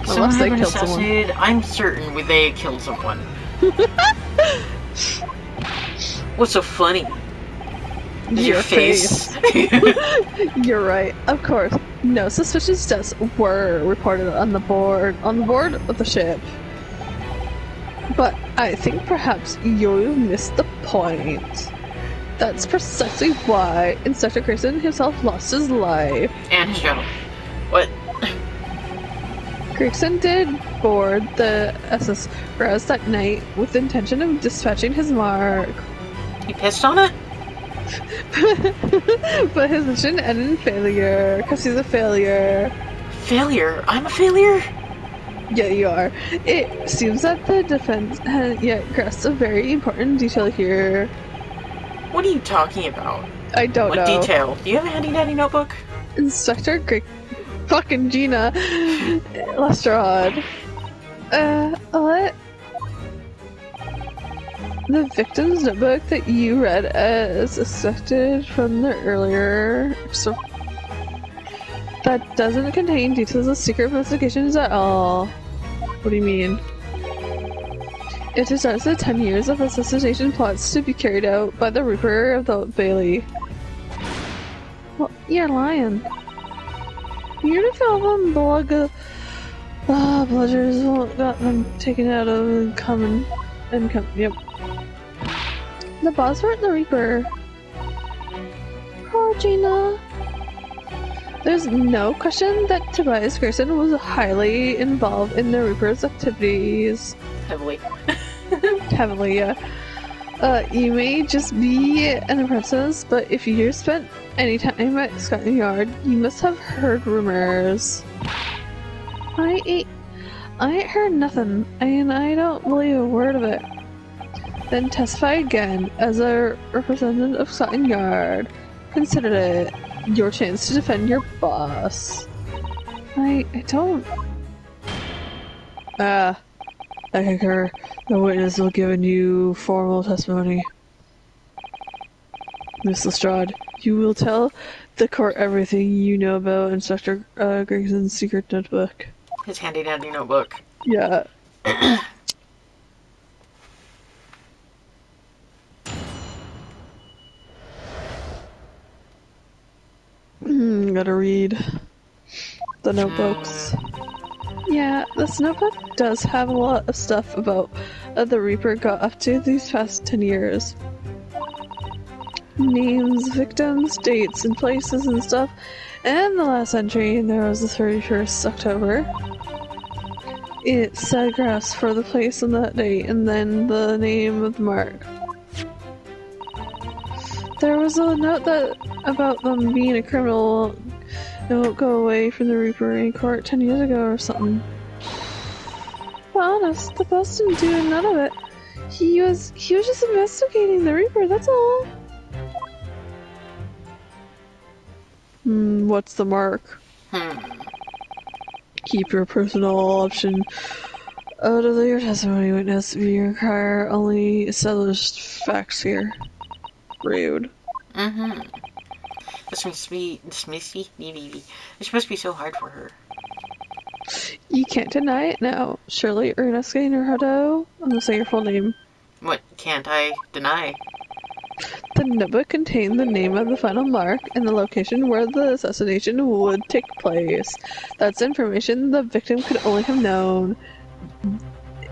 Someone had been assassinated. I'm certain they killed someone. What's so funny? Your face. You're right. Of course, no suspicious deaths were reported on the board of the ship. But I think perhaps you missed the point. That's precisely why Inspector Grayson himself lost his life. And his job. What? Grayson did board the SS Raz that night with the intention of dispatching his mark. He pissed on it? But his mission ended in failure, because he's a failure. Failure? I'm a failure? Yeah, you are. It seems that the defense has yet grasped a very important detail here. What are you talking about? I don't know. What detail? Do you have a handy dandy notebook? Inspector fucking Gina Lestrade. What? The victim's notebook that you read as extracted from the earlier so that doesn't contain details of secret investigations at all. What do you mean? It describes the 10 years of assassination plots to be carried out by the Reaper of the Bailey. Well, you're lying. Uniform bludgers got them taken out of common income. Yep. The boss weren't the Reaper. Poor Gina. There's no question that Tobias Grayson was highly involved in the Reaper's activities. Heavily. Heavily, yeah. You may just be an apprentice, but if you spent any time at Scotland Yard, you must have heard rumors. I ain't heard nothing, and I don't believe a word of it. Then testify again as a representative of Scotland Yard. Consider it your chance to defend your boss. I don't. I concur. The witness will give you formal testimony. Miss Lestrade, you will tell the court everything you know about Inspector Gregson's secret notebook. His handy dandy notebook. Yeah. Gotta read the notebooks. Yeah, this notebook does have a lot of stuff about the Reaper got up to these past 10 years. Names, victims, dates, and places and stuff. And the last entry, there was the 31st October. It said grass for the place on that date, and then the name of the mark. There was a note about them being a criminal. Don't go away from the Reaper in court 10 years ago or something. To be honest, the boss didn't do none of it. He was just investigating the Reaper, that's all. What's the mark? Keep your personal option out of your testimony, witness. We require only established facts here. Rude. This must be so hard for her. You can't deny it now. Shirley Ernestine Naruto. I'm gonna say your full name. What can't I deny? The notebook contained the name of the final mark and the location where the assassination would take place. That's information the victim could only have known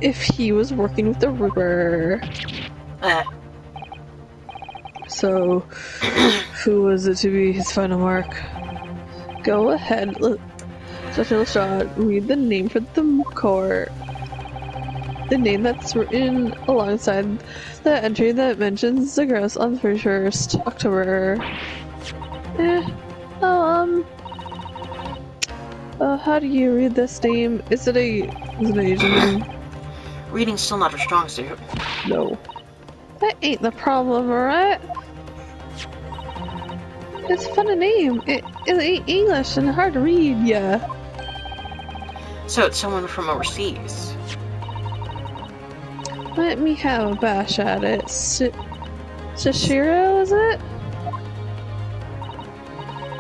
if he was working with the Reaper. So, who was it to be his final mark? Go ahead. Special shot. Read the name for the court. The name that's written alongside the entry that mentions the gross on 31st October. How do you read this name? Is it an Asian name? Reading's still not her strong suit. No. That ain't the problem, alright? It's a funny name. It ain't English and hard to read, yeah. So it's someone from overseas. Let me have a bash at it. Shishiro, is it?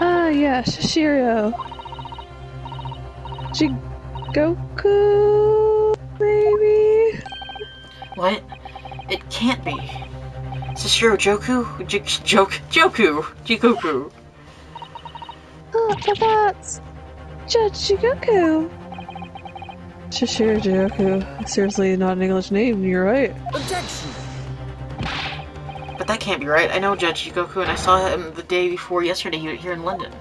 Ah, yeah, Shishiro. Jigoku, maybe? What? It can't be. Sashiro Joku? Joku! Jikoku. Oh, but that's Judge Jigoku. Shishiro Jigoku. Seriously, not an English name, you're right. Objection! But that can't be right. I know Judge Jikoku and I saw him the day before yesterday here in London.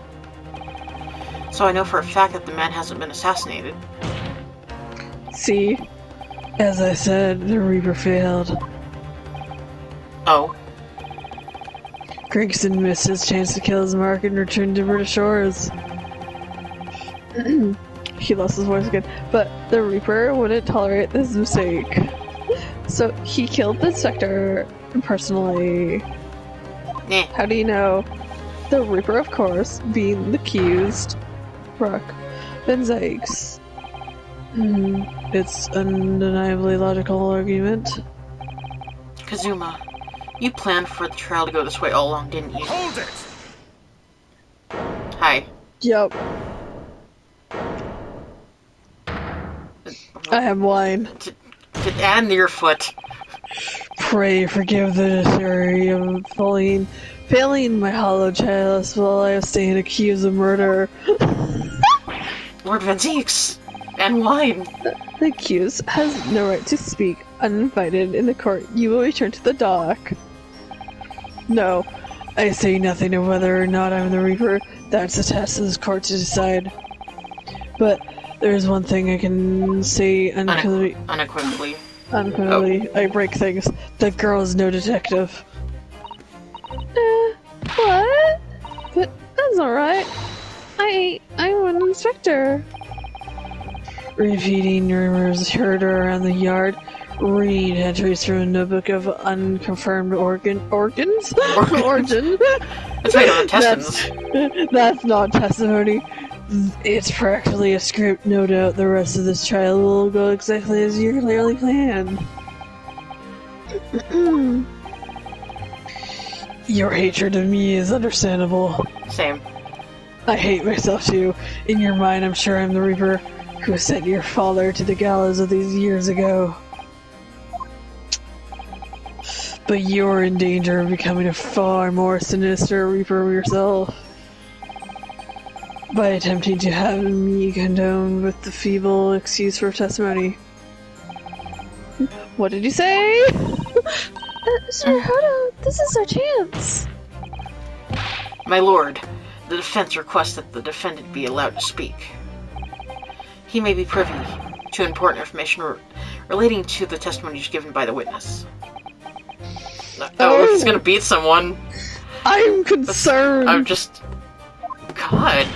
So I know for a fact that the man hasn't been assassinated. See? As I said, the Reaper failed. Oh. Gregson missed his chance to kill his mark and return to British shores. He lost his voice again. But the Reaper wouldn't tolerate this mistake. So he killed the Inspector personally. Nah. How do you know? The Reaper, of course, being the accused. Brock. Ben Zykes. It's undeniably logical argument. Kazuma, you planned for the trial to go this way all along, didn't you? Hold it! Hi. Yup. I have wine. And your foot. Pray forgive the fury of failing my hollow chalice while I stand accused of murder. Lord Van Zeeks! And wine! The accused has no right to speak uninvited in the court. You will return to the dock. No, I say nothing of whether or not I'm the Reaper. That's a task of this court to decide. But there's one thing I can say unequivocally. Unequivocally, I break things. That girl is no detective. What? But that's alright. I'm an inspector. Repeating rumors heard around the yard. Read entries from a notebook of unconfirmed origin. That's right, on intestines. That's not testimony. It's practically a script. No doubt the rest of this trial will go exactly as you clearly planned. Your hatred of me is understandable. Same. I hate myself too. In your mind, I'm sure I'm the Reaper who sent your father to the gallows of these years ago. But you're in danger of becoming a far more sinister Reaper yourself. By attempting to have me condoned with the feeble excuse for testimony. What did you say? Sir Hodo, this is our chance. My lord, the defense requests that the defendant be allowed to speak. He may be privy to important information relating to the testimonies given by the witness. Oh, he's gonna beat someone. I'm concerned. I'm just... God.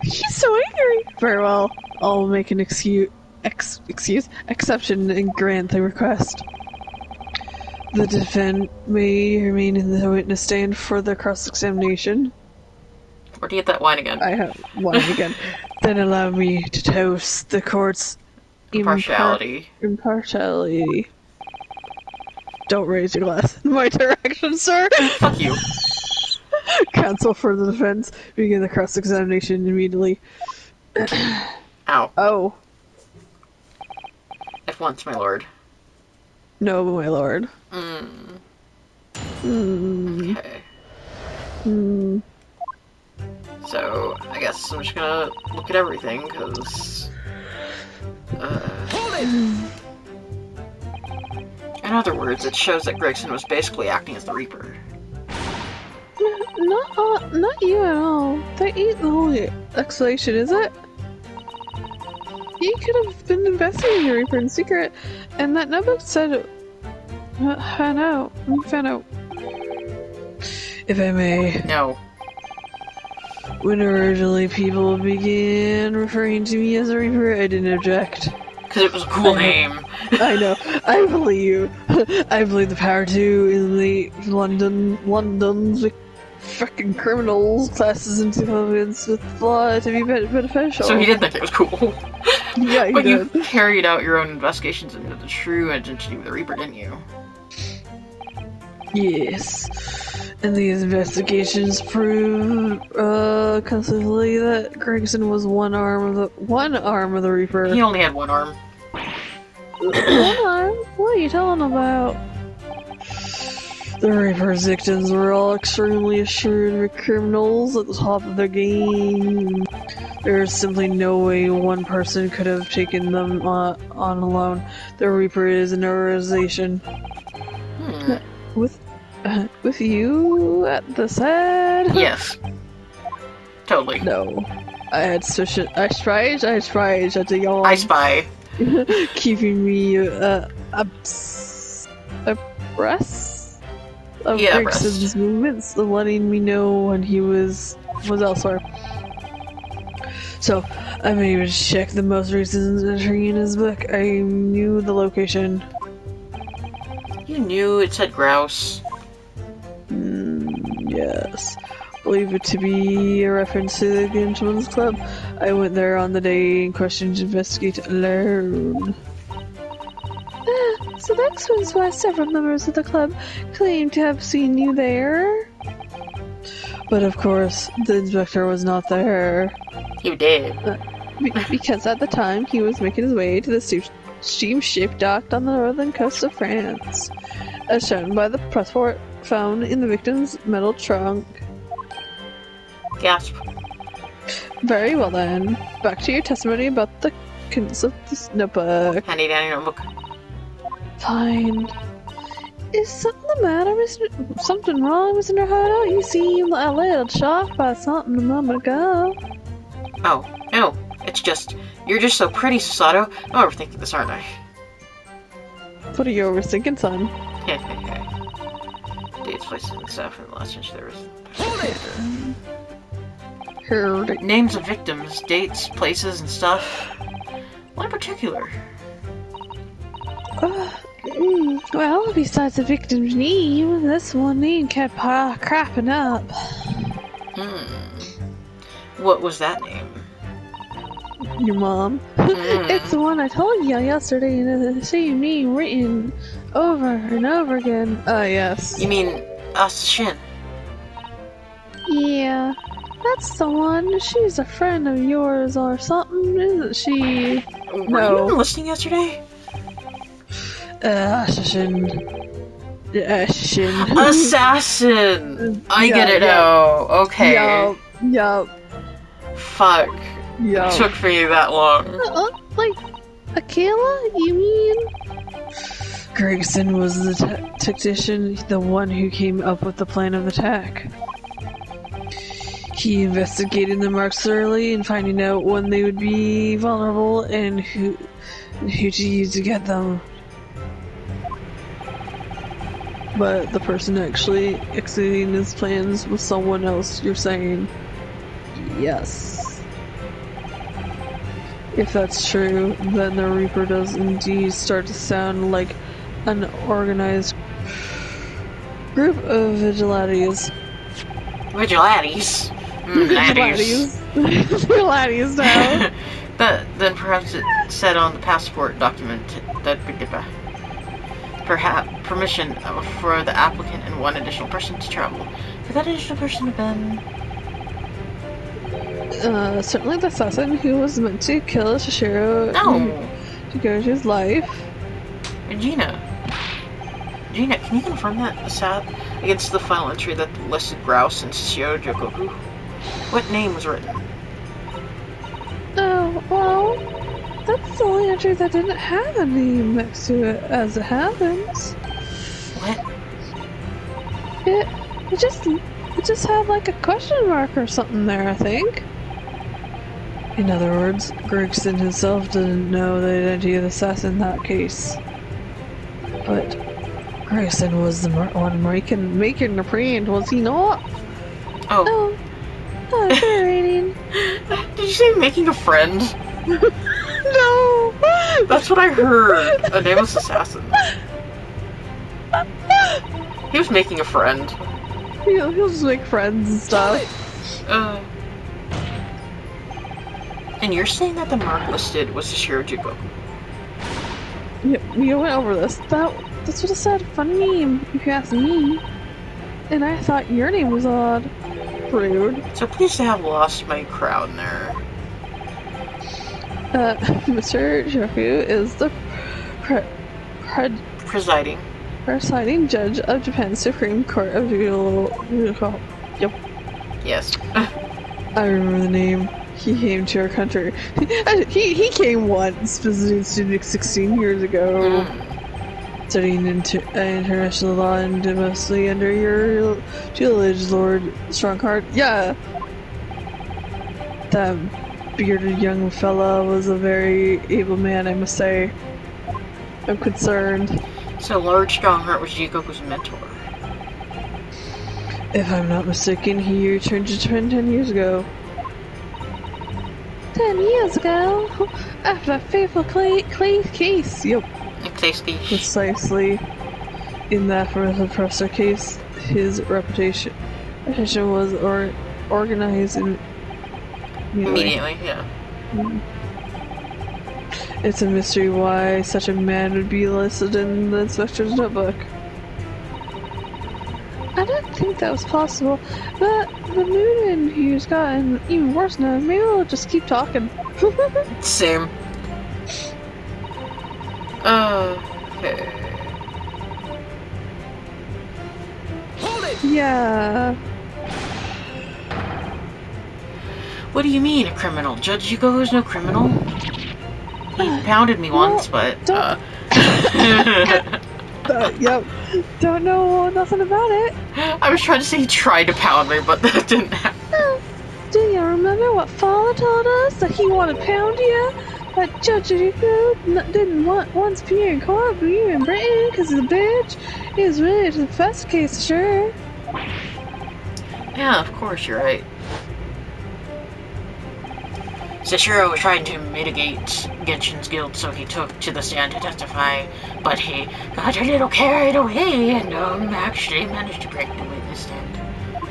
He's so angry. Very well. I'll make an exception and grant the request. The defendant may remain in the witness stand for the cross-examination. Where'd you get that wine again? I have wine again. Then allow me to toast the court's impartiality. Impartiality. Don't raise your glass in my direction, sir. Fuck you. Counsel for the defense. Begin the cross-examination immediately. Ow. Oh. At once, my lord. No, my lord. Okay. So, I guess I'm just gonna look at everything, because... In other words, it shows that Gregson was basically acting as the Reaper. Not you at all. That ain't the whole explanation, is it? he could have been investigating the Reaper in secret, and that notebook said, found out. If I may. No. When originally people began referring to me as a Reaper, I didn't object. Because it was a cool name. I know. I believe. I believe the power to in the London's fucking criminals classes into evidence with law to be beneficial. So he did think it was cool. Yeah, he but did. you carried out your own investigations into the true identity of the Reaper, didn't you? Yes. And these investigations proved consistently that Gregson was one arm of the Reaper. He only had one arm. One arm? What are you telling about? The Reaper's victims were all extremely assured criminals at the top of their game. There's simply no way one person could have taken them on alone. The Reaper is an organization. With you at the side? Yes. Totally. No. I had suspicion. I tried at yawn. I spy. Keeping me abreast of Gregson's movements, letting me know when he was elsewhere. So, I made him check the most recent entry in his book. I knew the location. You knew it said grouse. Yes. Believe it to be a reference to the Gentleman's Club. I went there on the day in question to investigate alone. So that explains why several members of the club claim to have seen you there. But of course, the inspector was not there. You did. Because at the time, he was making his way to the steamship docked on the northern coast of France, as shown by the passport found in the victim's metal trunk. Gasp. Very well then. Back to your testimony about the contents of this notebook. Handy dandy notebook. Fine. Is something the matter, Mr. Something wrong, Mr. Hodo? You seem a little shocked by something a moment ago. Oh, no. It's just, you're just so pretty, Sasato. I'm overthinking this, aren't I? What are you overthinking, son? Dates, places, and stuff. In the last inch there was... Heard it. Names of victims, dates, places, and stuff. What in particular? Well, besides the victim's name, this one name kept crapping up. What was that name? Your mom. It's the one I told you yesterday, and the same name written over and over again. Yes. You mean Shin? Yeah, that's the one. She's a friend of yours or something, isn't she? Were you even listening yesterday? Assassin. Assassin! I get it now. Okay. Yup. Fuck. Yup. It took me that long. Like, Akela, you mean? Gregson was the tactician, the one who came up with the plan of attack. He investigated the marks thoroughly and finding out when they would be vulnerable and who to use to get them. But the person actually executing his plans was someone else, you're saying? Yes. If that's true, then the Reaper does indeed start to sound like an organized group of vigilantes. Vigilantes? Vigilantes now. Then perhaps it said on the passport document that perhaps permission for the applicant and one additional person to travel. Could that additional person have been... Certainly the assassin who was meant to kill Shishiro to go to his life. Gina, can you confirm that against the final entry that listed Grouse and Shishiro Jokoku? What name was written? Oh, well, that's the only entry that didn't have a name next to it, as it happens. What? It just had like a question mark or something there, I think. In other words, Gregson himself didn't know the identity of the assassin in that case. But Gregson was the one making the plan, was he not? Oh. Oh, exhilarating. Did you say making a friend? No! That's what I heard. A nameless assassin. He was making a friend. He'll just make friends and stuff. And you're saying that the mark listed was the Shirojiko? Yeah, we went over this. That's what it said. Fun name, if you ask me. And I thought your name was odd. Rude. So pleased to have lost my crown there. Mr. Joku is the presiding judge of Japan's Supreme Court of Judicial. Yep. Yes. I remember the name. He came to our country. he came once, visiting students 16 years ago. Studying international law and mostly under your tutelage, Lord Strongheart. Yeah! That bearded young fella was a very able man, I must say. I'm concerned. So Lord Strongheart was Jikoku's mentor? If I'm not mistaken, he returned to Japan 10 years ago. 10 years ago? After a fateful case. Yep. Precisely. In that professor case, his reputation was organized immediately, yeah. It's a mystery why such a man would be listed in the inspector's notebook. I didn't think that was possible, but the mood in here's gotten even worse now. Maybe we'll just keep talking. Same. Okay. Hold it! Yeah. What do you mean, a criminal? Judge Yuko is no criminal? He pounded me once, but, Yep. Don't know nothing about it. I was trying to say he tried to pound me, but that didn't happen. Do you remember what Father told us? That he wanted to pound you? But Judge Yuko didn't once appear in court, but you in Britain because he's a bitch. He was really to confess the case, sure. Yeah, of course, you're right. Sashiro was trying to mitigate Genshin's guilt, so he took to the stand to testify, but he got a little carried away and actually managed to break the witness stand.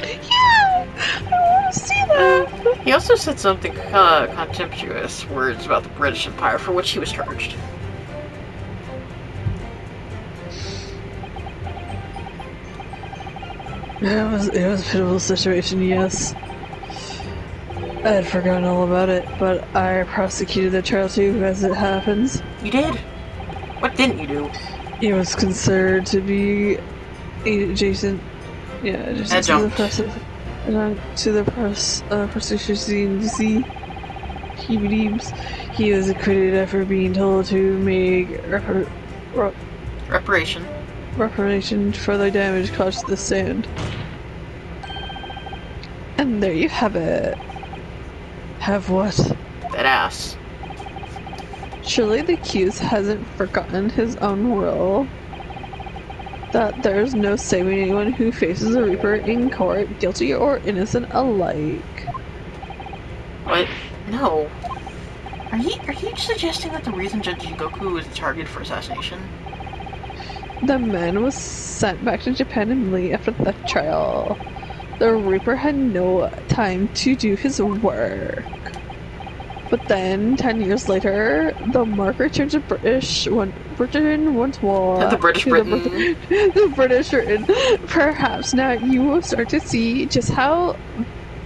Yeah! I want to see that! He also said something contemptuous words about the British Empire, for which he was charged. It was a pitiful situation, yes. I had forgotten all about it, but I prosecuted the trial too, as it happens. You did? What didn't you do? It was considered to be adjacent to the prosecution DC. He believes he was acquitted after being told to make reparation for the damage caused to the stand. And there you have it. Have what? That ass. Surely the accused hasn't forgotten his own rule. That there's no saving anyone who faces a Reaper in court, guilty or innocent alike. What? No. Are you suggesting that the reason Judge Goku was targeted for assassination? The man was sent back to Japan immediately after the trial. The Reaper had no time to do his work. But then, 10 years later, the mark returned to Britain once more. The British Britain. The British Britain. Perhaps now you will start to see just how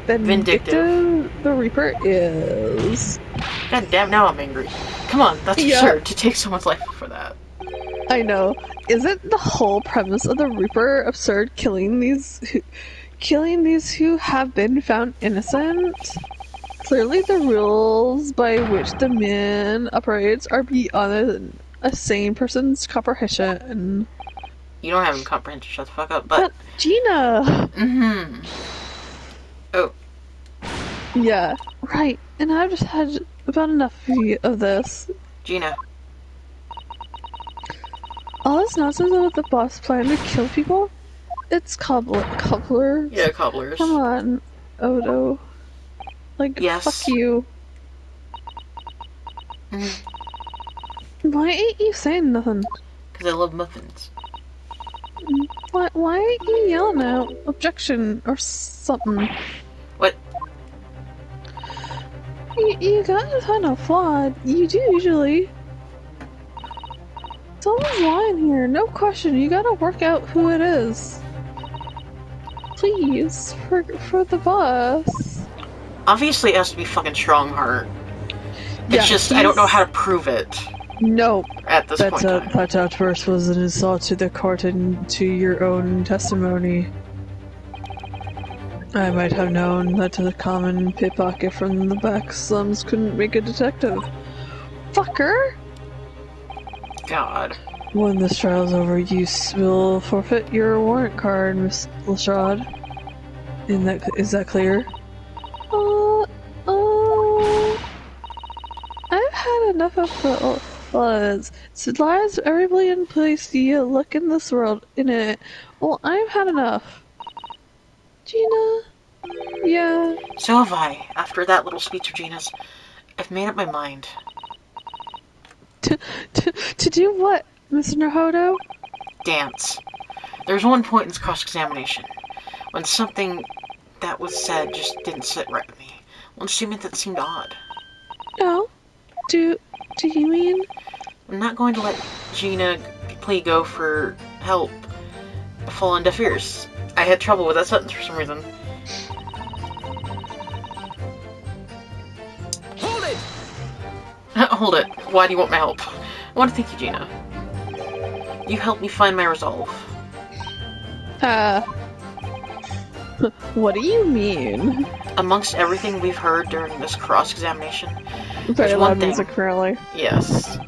vindictive the Reaper is. God damn, now I'm angry. Come on, that's absurd to take someone's life for that. I know. Isn't the whole premise of the Reaper absurd, killing these who have been found innocent? Clearly the rules by which the man operates are beyond a sane person's comprehension. You don't have comprehension, shut the fuck up, but... Gina! Oh. Yeah, right. And I've just had about enough of this. Gina. All this nonsense about the boss plan to kill people? It's cobblers. Yeah, cobblers. Come on, Odo. Like, Yes. fuck you. Mm. Why ain't you saying nothing? Because I love muffins. Why ain't you yelling out objection or something? What? You gotta find a flaw. You do usually. Someone's lying here, no question. You gotta work out who it is. Please, for the boss. Obviously, it has to be fucking Strongheart. Yeah, It's just, I don't know how to prove it No, at this point in time. that outburst was an insult to the court and to your own testimony. I might have known that a common pickpocket from the back slums couldn't make a detective. Fucker! God. When this trial's over, you will forfeit your warrant card, Miss Lestrade. Is that clear? I've had enough of the lies. It's lies every blatant place you look in this world, in it. Well, I've had enough. Gina? Yeah. So have I. After that little speech of Gina's, I've made up my mind. To do what, Mr. Nahodo? Dance. There's one point in this cross-examination when something that was said just didn't sit right with me. One statement that seemed odd. No. Do you mean? I'm not going to let Gina play go for help fall on deaf ears. I had trouble with that sentence for some reason. Hold it! Hold it. Why do you want my help? I want to thank you, Gina. You helped me find my resolve. What do you mean? Amongst everything we've heard during this cross-examination, Very there's loud one thing, music currently. yes,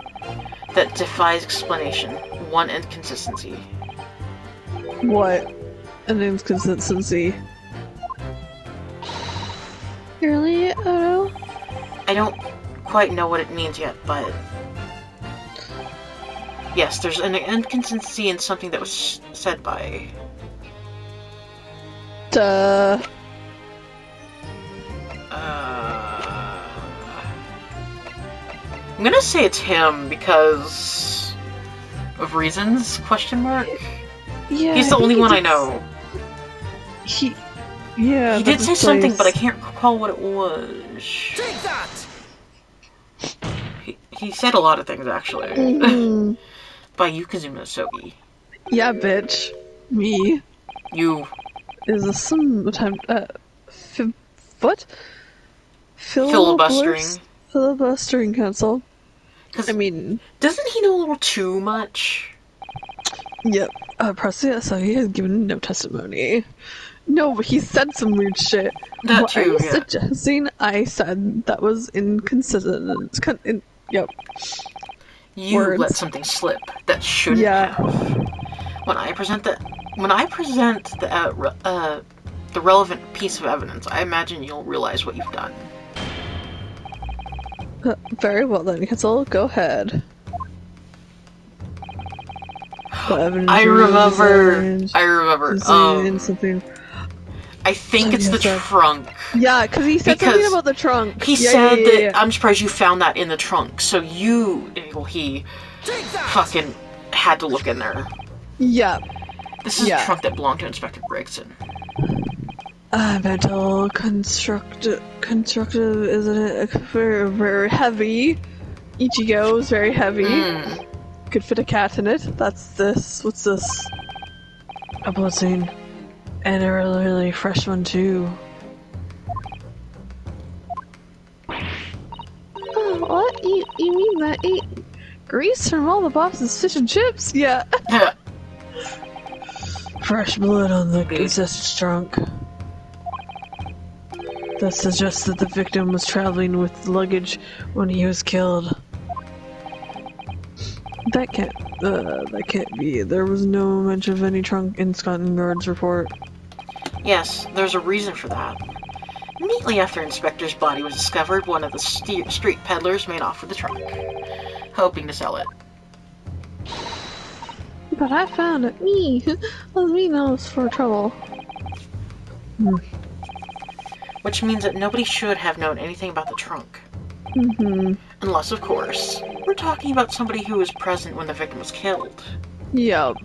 that defies explanation. One inconsistency. What? An inconsistency. Really, Odo? I don't quite know what it means yet, but yes, there's an inconsistency in something that was said by... Duh. I'm gonna say it's him because of reasons, question mark? Yeah. He's the only one I know. Yeah. He did say something, but I can't recall what it was. Take that! He said a lot of things, actually. Mm-hmm. By Yukazuna Sogi. Yeah, bitch. Me. You. Is this some time? What? Filibustering. Filibustering council. 'Cause I mean, doesn't he know a little too much? yep. President Asagi has given no testimony. No, but he said some weird shit. That What too, are you yeah. suggesting I said that was inconsistent? Yep. You Words. let something slip that shouldn't Yeah. have. When I present the relevant piece of evidence, I imagine you'll realize what you've done. Very well then, Cancel. Go ahead. The evidence I remember. Something. I think it's the Yes, trunk. Yeah, because he said something about the trunk. He Yeah, said yeah. that I'm surprised you found that in the trunk. So he Take that! fucking had to look in there. Yeah. This is Yeah. a trunk that belonged to Inspector Gregson. Metal constructive, isn't it? Very, very heavy. Ichigo is very heavy. Could fit a cat in it. That's this. What's this? A bloodstain. And a really, really fresh one too. Oh, what? You mean that ate grease from all the boss's fish and chips? Yeah. Fresh blood on the ancestor's trunk. That suggests that the victim was traveling with luggage when he was killed. That can't be. There was no mention of any trunk in Scotland Yard's report. Yes, there's a reason for that. Immediately after Inspector's body was discovered, one of the street peddlers made off with the trunk, hoping to sell it. But I found it. Me. Well, me knows for trouble. Which means that nobody should have known anything about the trunk. Unless, of course, we're talking about somebody who was present when the victim was killed. Yup.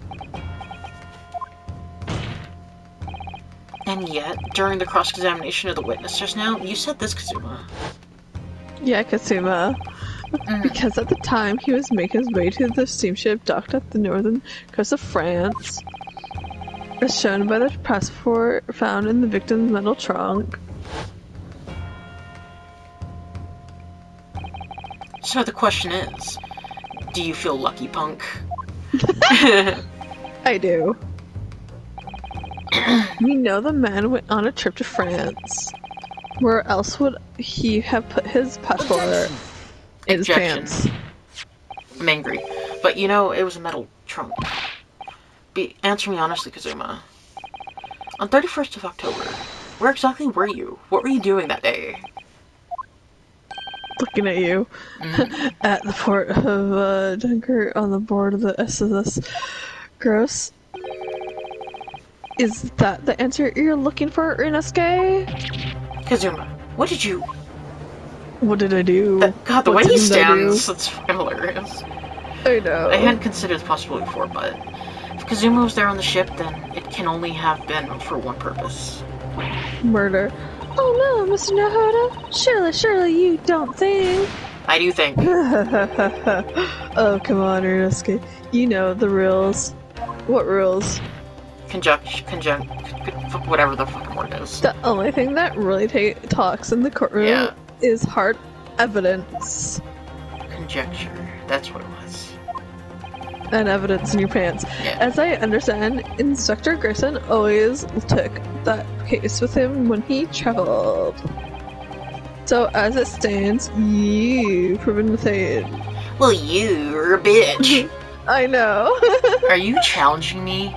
And yet, during the cross-examination of the witness just now, you said this, Kazuma. Yeah, Katsuma. Because at the time he was making his way to the steamship docked at the northern coast of France, as shown by the passport found in the victim's metal trunk. So the question is, do you feel lucky, punk? I do. We know the man went on a trip to France. Where else would he have put his passport? In his pants. I'm angry. But you know, it was a metal trunk. Answer me honestly, Kazuma. On 31st of October, where exactly were you? What were you doing that day? Looking at you. At the port of Dunkirk on the board of the SS Gross. Is that the answer you're looking for, Inosuke? Kazuma, what did you... What did I do? God, the What way he didn't I do? stands, that's fucking hilarious. I know. I hadn't considered the possibility before, but if Kazuma was there on the ship, then it can only have been for one purpose. Murder. Oh no, Mr. Nahoda. Surely you don't think. I do think. Oh, come on, Inosuke. You know the rules. What rules? Whatever the fucking word is. The only thing that really talks in the courtroom Yeah. is hard evidence. Conjecture. That's what it was. And evidence in your pants. Yeah. As I understand, Inspector Grayson always took that case with him when he traveled. So as it stands, you've proven the thing. Well, you're a bitch. I know. Are you challenging me?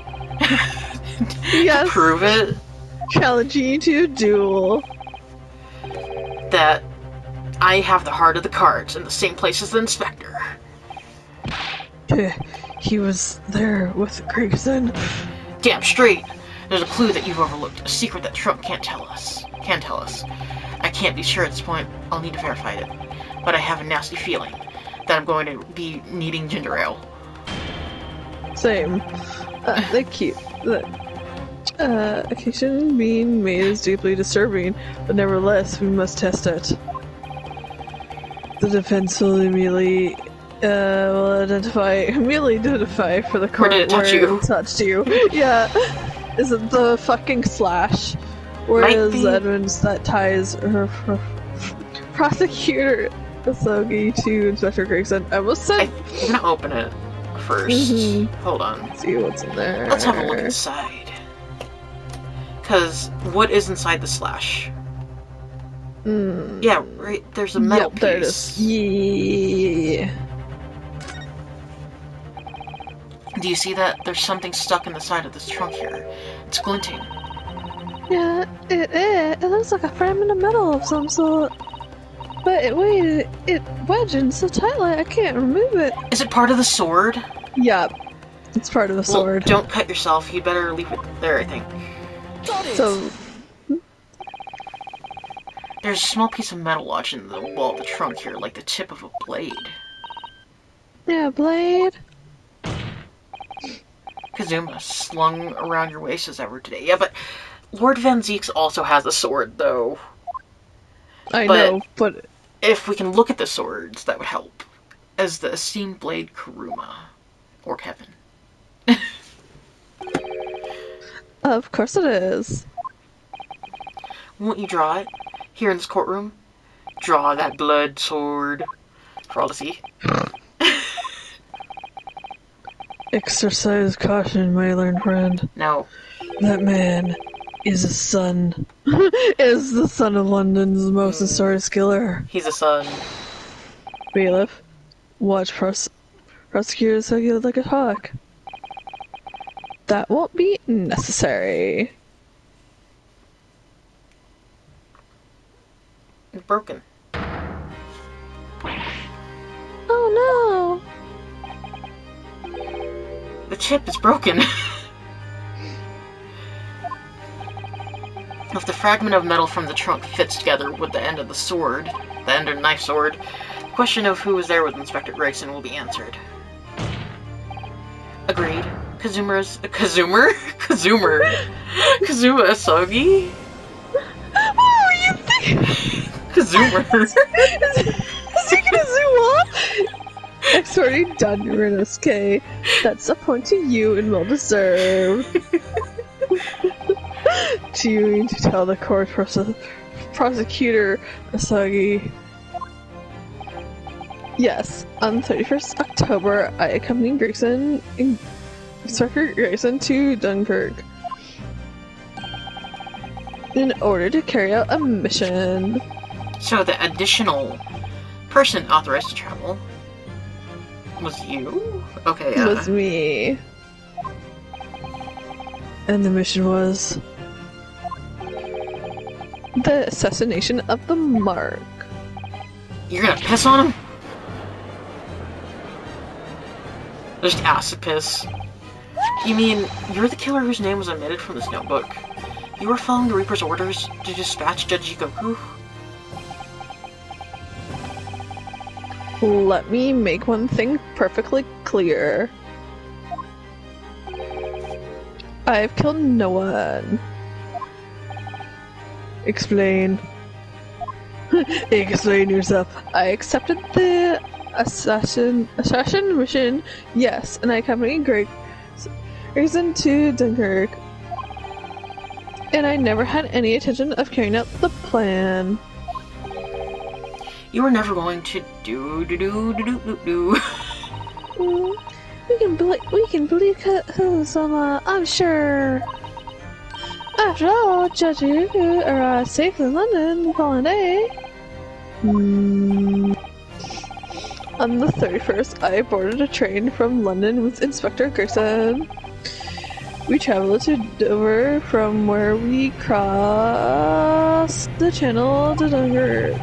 Yes. To prove it? Challenging you to a duel. That I have the heart of the cards in the same place as the inspector. He was there with Grayson. Damn straight. There's a clue that you've overlooked. A secret that Trump can't tell us. I can't be sure at this point. I'll need to verify it. But I have a nasty feeling that I'm going to be needing ginger ale. Same. The occasion being made is deeply disturbing, but nevertheless, we must test it. The defense will immediately identify for the court did it touch you? it touched you. Yeah. Is it the fucking slash? Where Might is be. the evidence that ties her prosecutor Asogi to Inspector Grayson? I will say. I'm gonna open it first. Hold on. See what's in there. Let's have a look inside. Because what is inside the slash? Yeah, right. There's a metal piece. There it is. Yeah. Do you see that? There's something stuck in the side of this trunk here. It's glinting. Yeah, it looks like a fragment of metal of some sort. But it wedged so tightly I can't remove it. Is it part of the sword? Yep. It's part of the sword. Well, don't cut yourself. You'd better leave it there, I think. Got it! So, There's a small piece of metal lodged in the wall of the trunk here, like the tip of a blade. yeah, blade. Kazuma, slung around your waist as ever today. Yeah, but Lord Van Zeeks also has a sword, though. I But- know, but If we can look at the swords, that would help. As the esteemed blade Kuruma. Or Kevin. of course it is. Won't you draw it? Here in this courtroom? Draw that blood sword. For all to see. Exercise caution, my learned friend. No. That man is a son. is the son of London's most notorious killer. He's a son. Bailiff, watch prosecutors hug you like a hawk. That won't be necessary. Broken. Oh The chip is broken. If the fragment of metal from the trunk fits together with the end of the sword, the end of the knife sword, the question of who was there with Inspector Gregson will be answered. Agreed. Kazuma Asogi? What were you thinking? Kazuma. Is he gonna zoom off? X already done, Renosuke. That's a point to you and well deserved. Do you mean to tell the court prosecutor Asagi? Yes, on 31st October, I accompanied Inspector Grayson to Dunkirk in order to carry out a mission. So the additional person authorized to travel was you? Okay, It was me. And the mission was the assassination of the Mark. You're gonna piss on him? Just acid piss. You mean, you're the killer whose name was omitted from this notebook? You were following the Reaper's orders to dispatch Judge Goku? Let me make one thing perfectly clear. I've killed no one. Explain. Explain yourself. I accepted the assassin mission, yes, and I accompanied Grayson to Dunkirk. And I never had any intention of carrying out the plan. You were never going to do. We can believe Kazuma, I'm sure. After all, Judge Yuku arrived safe in London the following day. On the 31st, I boarded a train from London with Inspector Grayson. We traveled to Dover, from where we crossed the channel to Dunkirk.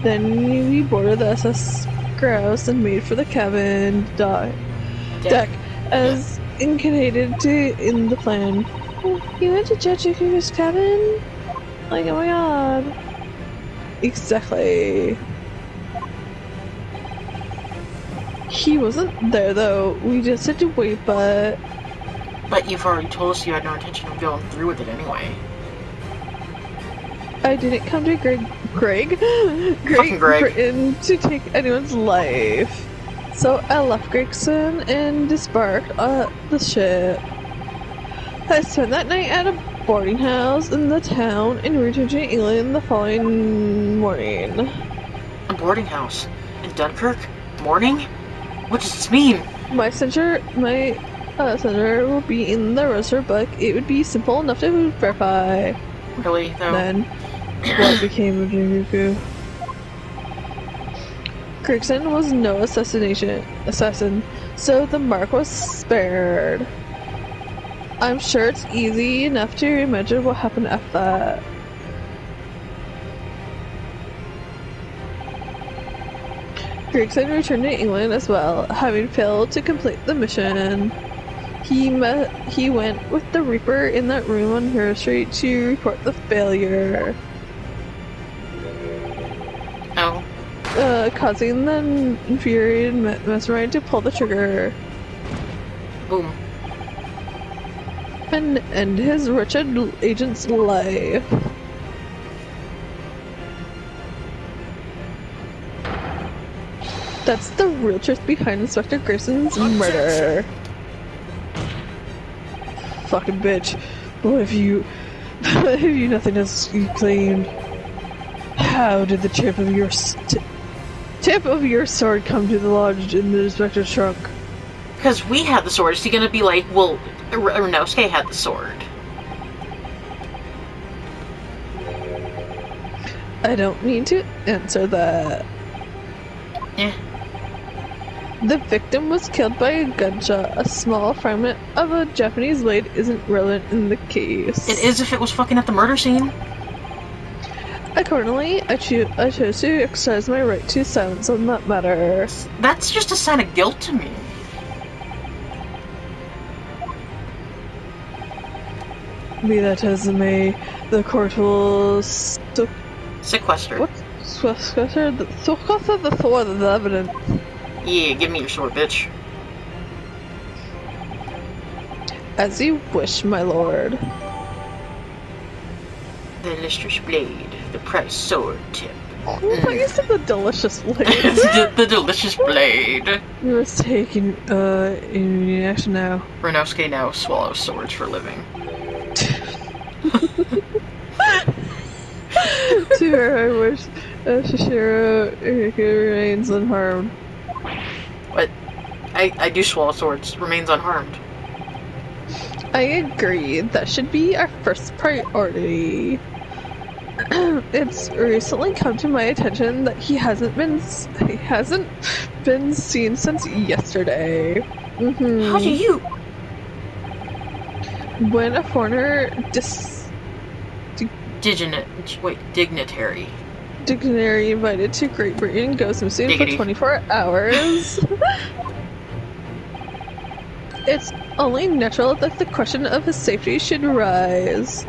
Then we boarded the SS Grouse and made for the cabin deck, as indicated in the plan. You went to Judge Yuku's cabin? Like, oh my god. Exactly. He wasn't there though. We just had to wait, but... But you've already told us you had no intention of going through with it anyway. I didn't come to Great Greg. Britain to take anyone's life. So I left Gregson and disembarked the ship. I spent that night at a boarding house in the town and returned to England the following morning. A boarding house? In Dunkirk? Morning? What does this mean? My censure will be in the register book. It would be simple enough to verify. Really, though? Then, what became of Yuku? Gregson was no assassin, so the Mark was spared. I'm sure it's easy enough to imagine what happened after that. Gregson returned to England as well, having failed to complete the mission. He went with the Reaper in that room on Hero Street to report the failure. Oh. Causing the infuriated Mesmerite to pull the trigger. Boom. And end his wretched agent's life. That's the real truth behind Inspector Grayson's murder. Fucking bitch. What have you nothing else you claimed? How did the tip of your sword come to the lodge in the inspector's trunk? Because we had the sword. Is he gonna be like, well, Renosuke had the sword? I don't need to answer that. Yeah. The victim was killed by a gunshot. A small fragment of a Japanese blade isn't relevant in the case. It is if it was fucking at the murder scene. Accordingly, I chose to exercise my right to silence on that matter. That's just a sign of guilt to me. Be that as it may, the court will Sequester. what? Sequester the sword of the evidence. Yeah, give me your sword, bitch. As you wish, my lord. The illustrious blade, the price sword tip. I thought you said the delicious blade. the delicious blade. You was taking in action now. Renowski now swallows swords for living. To her, I wish Shishiro remains unharmed. What? I do swallow swords. Remains unharmed. I agree. That should be our first priority. It's recently come to my attention that he hasn't been seen since yesterday. How do you? When a foreigner dignitary. Dignitary invited to Great Britain goes missing Diggity. for 24 hours. It's only natural that the question of his safety should rise.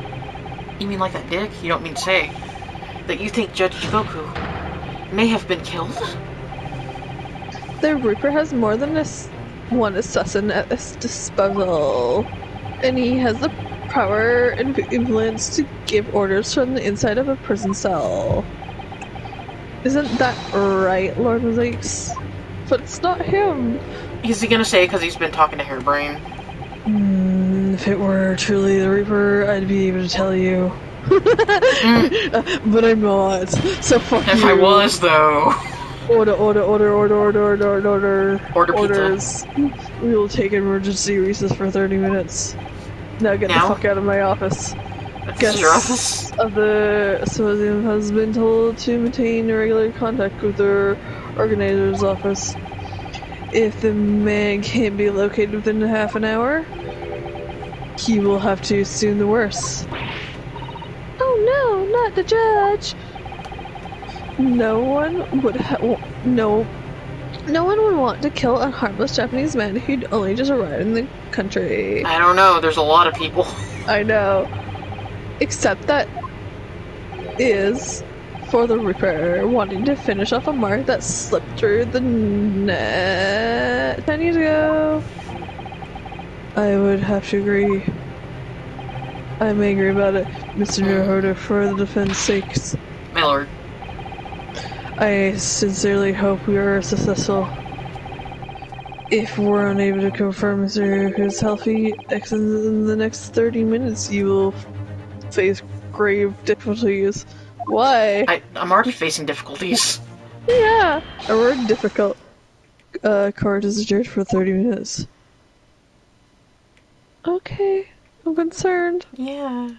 You mean like that dick? You don't mean to say that you think Judge Jigoku may have been killed? The Reaper has more than one assassin at his disposal, and he has the power and influence to give orders from the inside of a prison cell. Isn't that right, Lord Mosaics? But it's not him. Is he gonna say because he's been talking to Hairbrain? If it were truly the Reaper, I'd be able to tell you. But I'm not. So fuck you. If I was, though. Order. Order Orders. We will take emergency recess for 30 minutes. Now get Now? the fuck out of my office. This is your office? Of the symposium has been told to maintain regular contact with their organizer's office. If the man can't be located within half an hour, he will have to assume the worst. Oh no, not the judge! No one would want to kill a harmless Japanese man who'd only just arrived in the country. I don't know, there's a lot of people. I know. Except that is for the Reaper wanting to finish off a mark that slipped through the net 10 years ago. I would have to agree. I'm angry about it, Mr. Naruhodo, for the defense sakes. My lord. I sincerely hope we are successful. If we're unable to confirm Mr. Naruhodo's healthy in the next 30 minutes, you will face grave difficulties. Why? I'm already facing difficulties. Yeah, a word difficult. Court is adjourned for 30 minutes. Okay, I'm concerned. Yeah.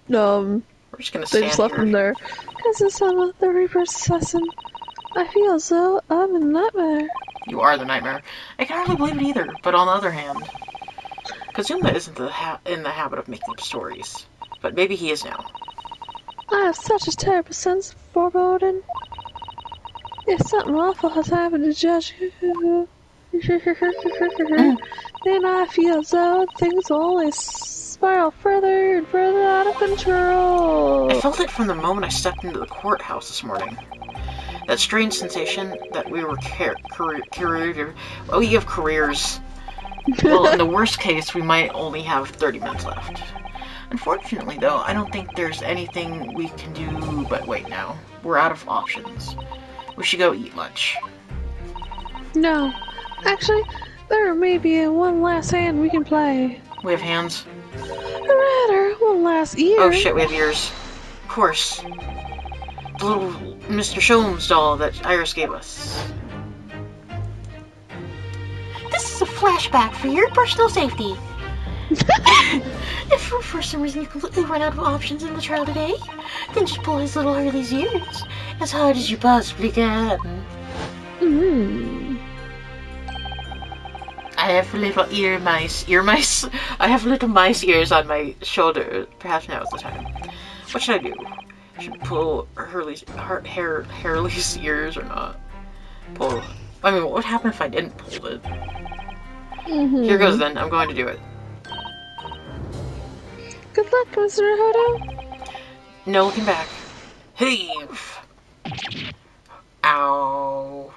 We're just gonna they stand just left here. him there. As the son of the Reaper's assassin, I feel as though I'm a nightmare. You are the nightmare. I can hardly believe it either, but on the other hand, Kazuma isn't in the habit of making up stories. But maybe he is now. I have such a terrible sense of foreboding. If something awful has happened to Judge then I feel as though things will only spiral further and further out of control. I felt it from the moment I stepped into the courthouse this morning. That strange sensation that we were we have careers. Well, in the worst case, we might only have 30 minutes left. Unfortunately, though, I don't think there's anything we can do but wait now. We're out of options. We should go eat lunch. No. Actually, there may be one last hand we can play. We have hands? Rather, one last ear. Oh shit, we have ears. Of course. The little Mr. Sholmes doll that Iris gave us. This is a flashback for your personal safety. If for some reason you completely run out of options in the trial today, then just pull his little Hurley's ears as hard as you possibly can. I have little ear mice. I have little mice ears on my shoulder. Perhaps now is the time. What should I do? Should pull Hurley's ears or not? Pull. I mean, what would happen if I didn't pull it? Here goes then. I'm going to do it. Good luck, Mr. Hodo. No looking back. Heave! Ow.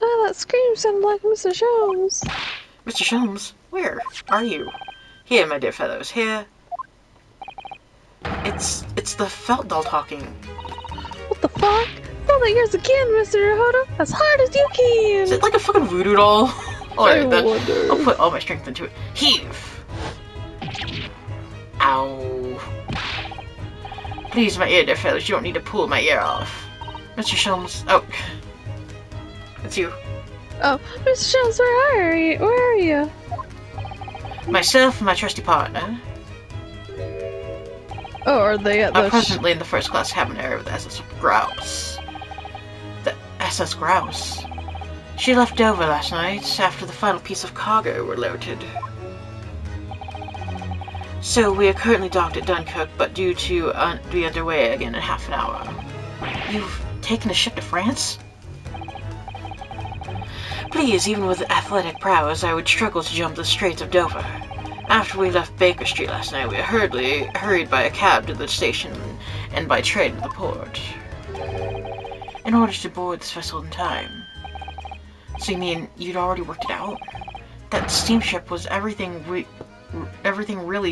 Oh, that scream sounded like Mr. Sholmes. Mr. Sholmes, where are you? Here, my dear fellows, here. It's the felt doll talking. What the fuck? Pull the ears again, Mr. Hodo. As hard as you can. Is it like a fucking voodoo doll? Alright then, wonder. I'll put all my strength into it. Heave! Ow. Please, my ear, dear fellows, you don't need to pull my ear off. Mr. Sholmes, oh. It's you. Oh, Mr. Sholmes, where are you? Where are you? Myself and my trusty partner Oh, are they at are the presently in the first class cabin area with the SS Grouse. The SS Grouse? She left Dover last night after the final piece of cargo were loaded. So we are currently docked at Dunkirk, but due to be underway again in half an hour. You've taken a ship to France? Please, even with athletic prowess, I would struggle to jump the Straits of Dover. After we left Baker Street last night, we were hurried by a cab to the station and by train to the port. In order to board this vessel in time. So you mean you'd already worked it out? That steamship was everything really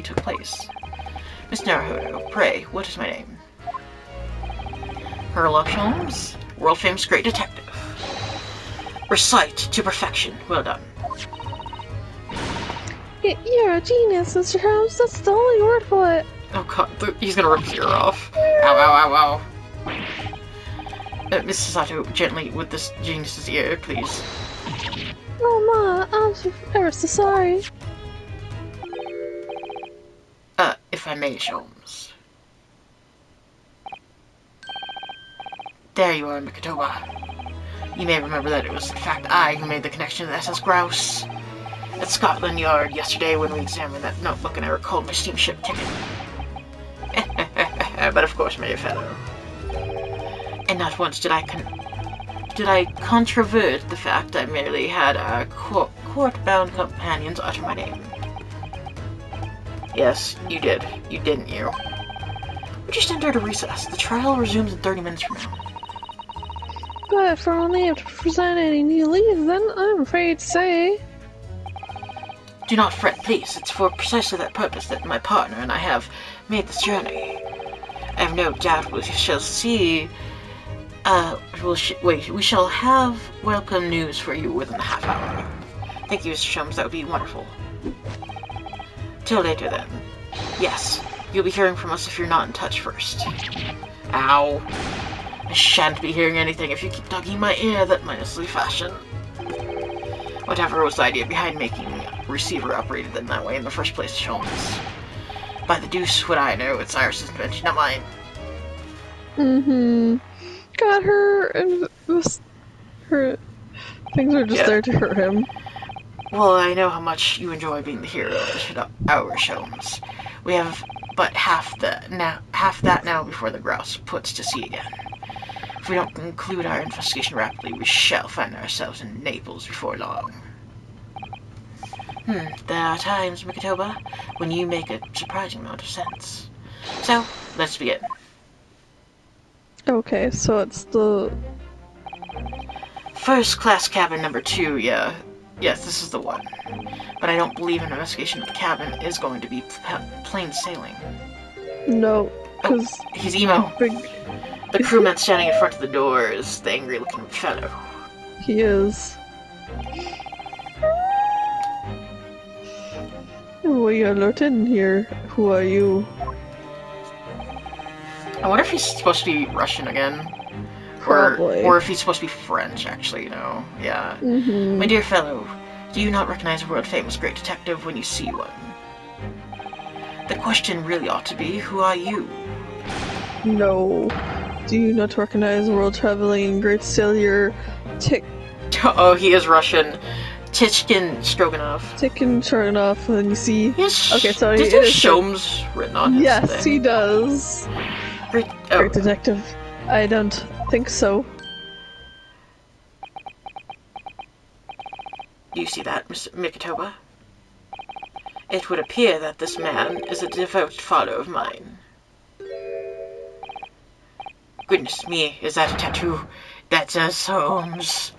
took place. Miss Naruhodo, pray, what is my name? Sherlock Holmes, world-famous great detective. Recite to perfection. Well done. You're a genius, Mr. Holmes. That's the only word for it. Oh god, he's gonna rip his ear off. Ow, ow, ow, ow. Mrs. Sato, gently with this genius's ear, please. Oh, Ma, I'm ever so sorry. If I may, Sholmes. There you are, Mikatoba. You may remember that it was, in fact, I who made the connection to the SS Grouse at Scotland Yard yesterday when we examined that notebook and I recalled my steamship ticket. But of course, my dear fellow. And not once did I controvert the fact I merely had our court-bound companions utter my name. Yes, you did. You didn't, you? We just entered a recess. The trial resumes in 30 minutes from now. But if we're only able to present any new leads, then I'm afraid to say. Do not fret, please. It's for precisely that purpose that my partner and I have made this journey. I have no doubt we shall see... we shall have welcome news for you within a half hour. Thank you, Mr. Sholmes. That would be wonderful. Till later, then. Yes, you'll be hearing from us if you're not in touch first. Ow. I shan't be hearing anything if you keep tugging my ear that mindlessly fashion. Whatever was the idea behind making receiver operated in that way in the first place, Sholmes? By the deuce would I know, it's Iris' invention, not mine. Got her, and her things are just there to hurt him. Well, I know how much you enjoy being the hero of the hour, Sholmes. We have but half that now before the Grouse puts to sea again. If we don't conclude our investigation rapidly, we shall find ourselves in Naples before long. There are times, Mikatoba, when you make a surprising amount of sense. So, let's begin. Okay, so it's the... First class cabin number 2, yeah. Yes, this is the one. But I don't believe an investigation of the cabin is going to be plain sailing. No, because... Oh, he's emo. The crewman standing in front of the door is the angry-looking fellow. He is. We are Lieutenant here. Who are you? I wonder if he's supposed to be Russian again. Probably. Or if he's supposed to be French, actually, you know. Yeah. My dear fellow, do you not recognize a world-famous great detective when you see one? The question really ought to be, who are you? No. Do you not recognize world-traveling great sailor Oh, he is Russian. Chicken Stroganoff. Chicken Stroganoff, and you see. Yes. Okay, so does it he have is Shomes written on his Yes, thing? he does. Great. Great detective. I don't think so. Do you see that, Mr. Mikitoba? It would appear that this man is a devout follower of mine. Goodness me, is that a tattoo? That says Holmes.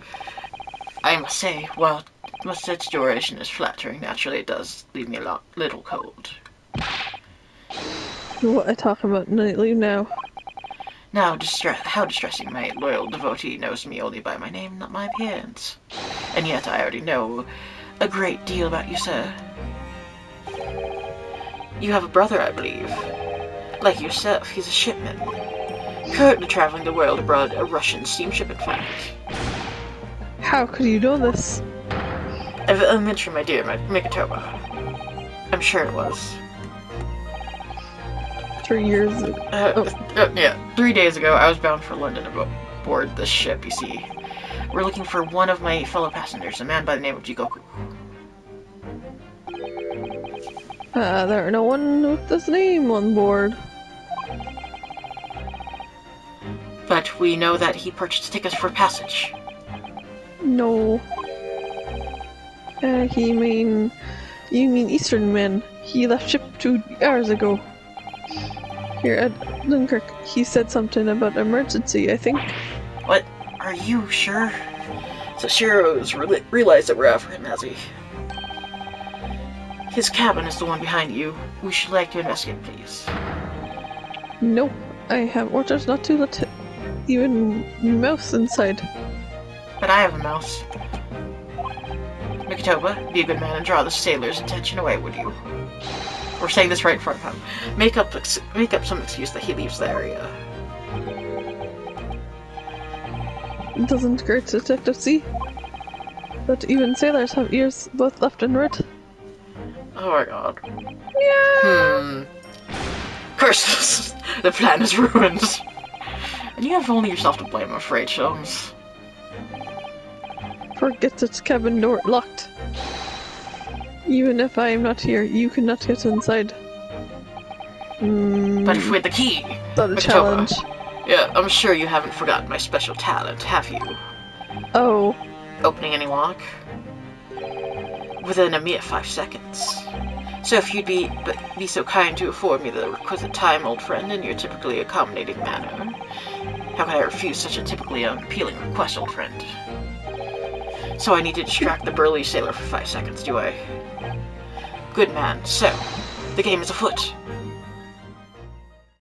I must say, while its duration is flattering, naturally it does leave me a little cold. What I talk about nightly now. Now, how distressing my loyal devotee knows me only by my name, not my appearance. And yet I already know a great deal about you, sir. You have a brother, I believe. Like yourself, he's a shipman. Currently traveling the world abroad, a Russian steamship, in fact. How could you know this? Elementary, my dear, Mikitoba. I'm sure it was. 3 years ago. Yeah, 3 days ago, I was bound for London aboard this ship, you see. We're looking for one of my fellow passengers, a man by the name of Jigoku. There are no one with this name on board. But we know that he purchased tickets for passage. No. You mean Eastern Man. He left ship 2 hours ago. Here at Dunkirk, he said something about emergency, I think. What? Are you sure? Sashiro's realized that we're after him, has he? His cabin is the one behind you. We should like to investigate, please. No, I have orders not to let even mouse inside. But I have a mouse. Mikitoba, be a good man and draw the sailor's attention away, would you? We're saying this right in front of him. Make up some excuse that he leaves the area. Doesn't great detective see that even sailors have ears both left and right? Oh my god. Yeah. Curses! The plan is ruined. And you have only yourself to blame, I'm afraid, Sholmes. Forget its cabin door locked. Even if I am not here, you cannot get inside. But if we had the key, Not a Mikitoba. challenge. Yeah, I'm sure you haven't forgotten my special talent, have you? Oh. Opening any lock? Within a mere 5 seconds. So if you'd be so kind to afford me the requisite time, old friend, in your typically accommodating manner. How could I refuse such a typically unappealing request, old friend? So I need to distract the burly sailor for 5 seconds, do I? Good man. So, the game is afoot.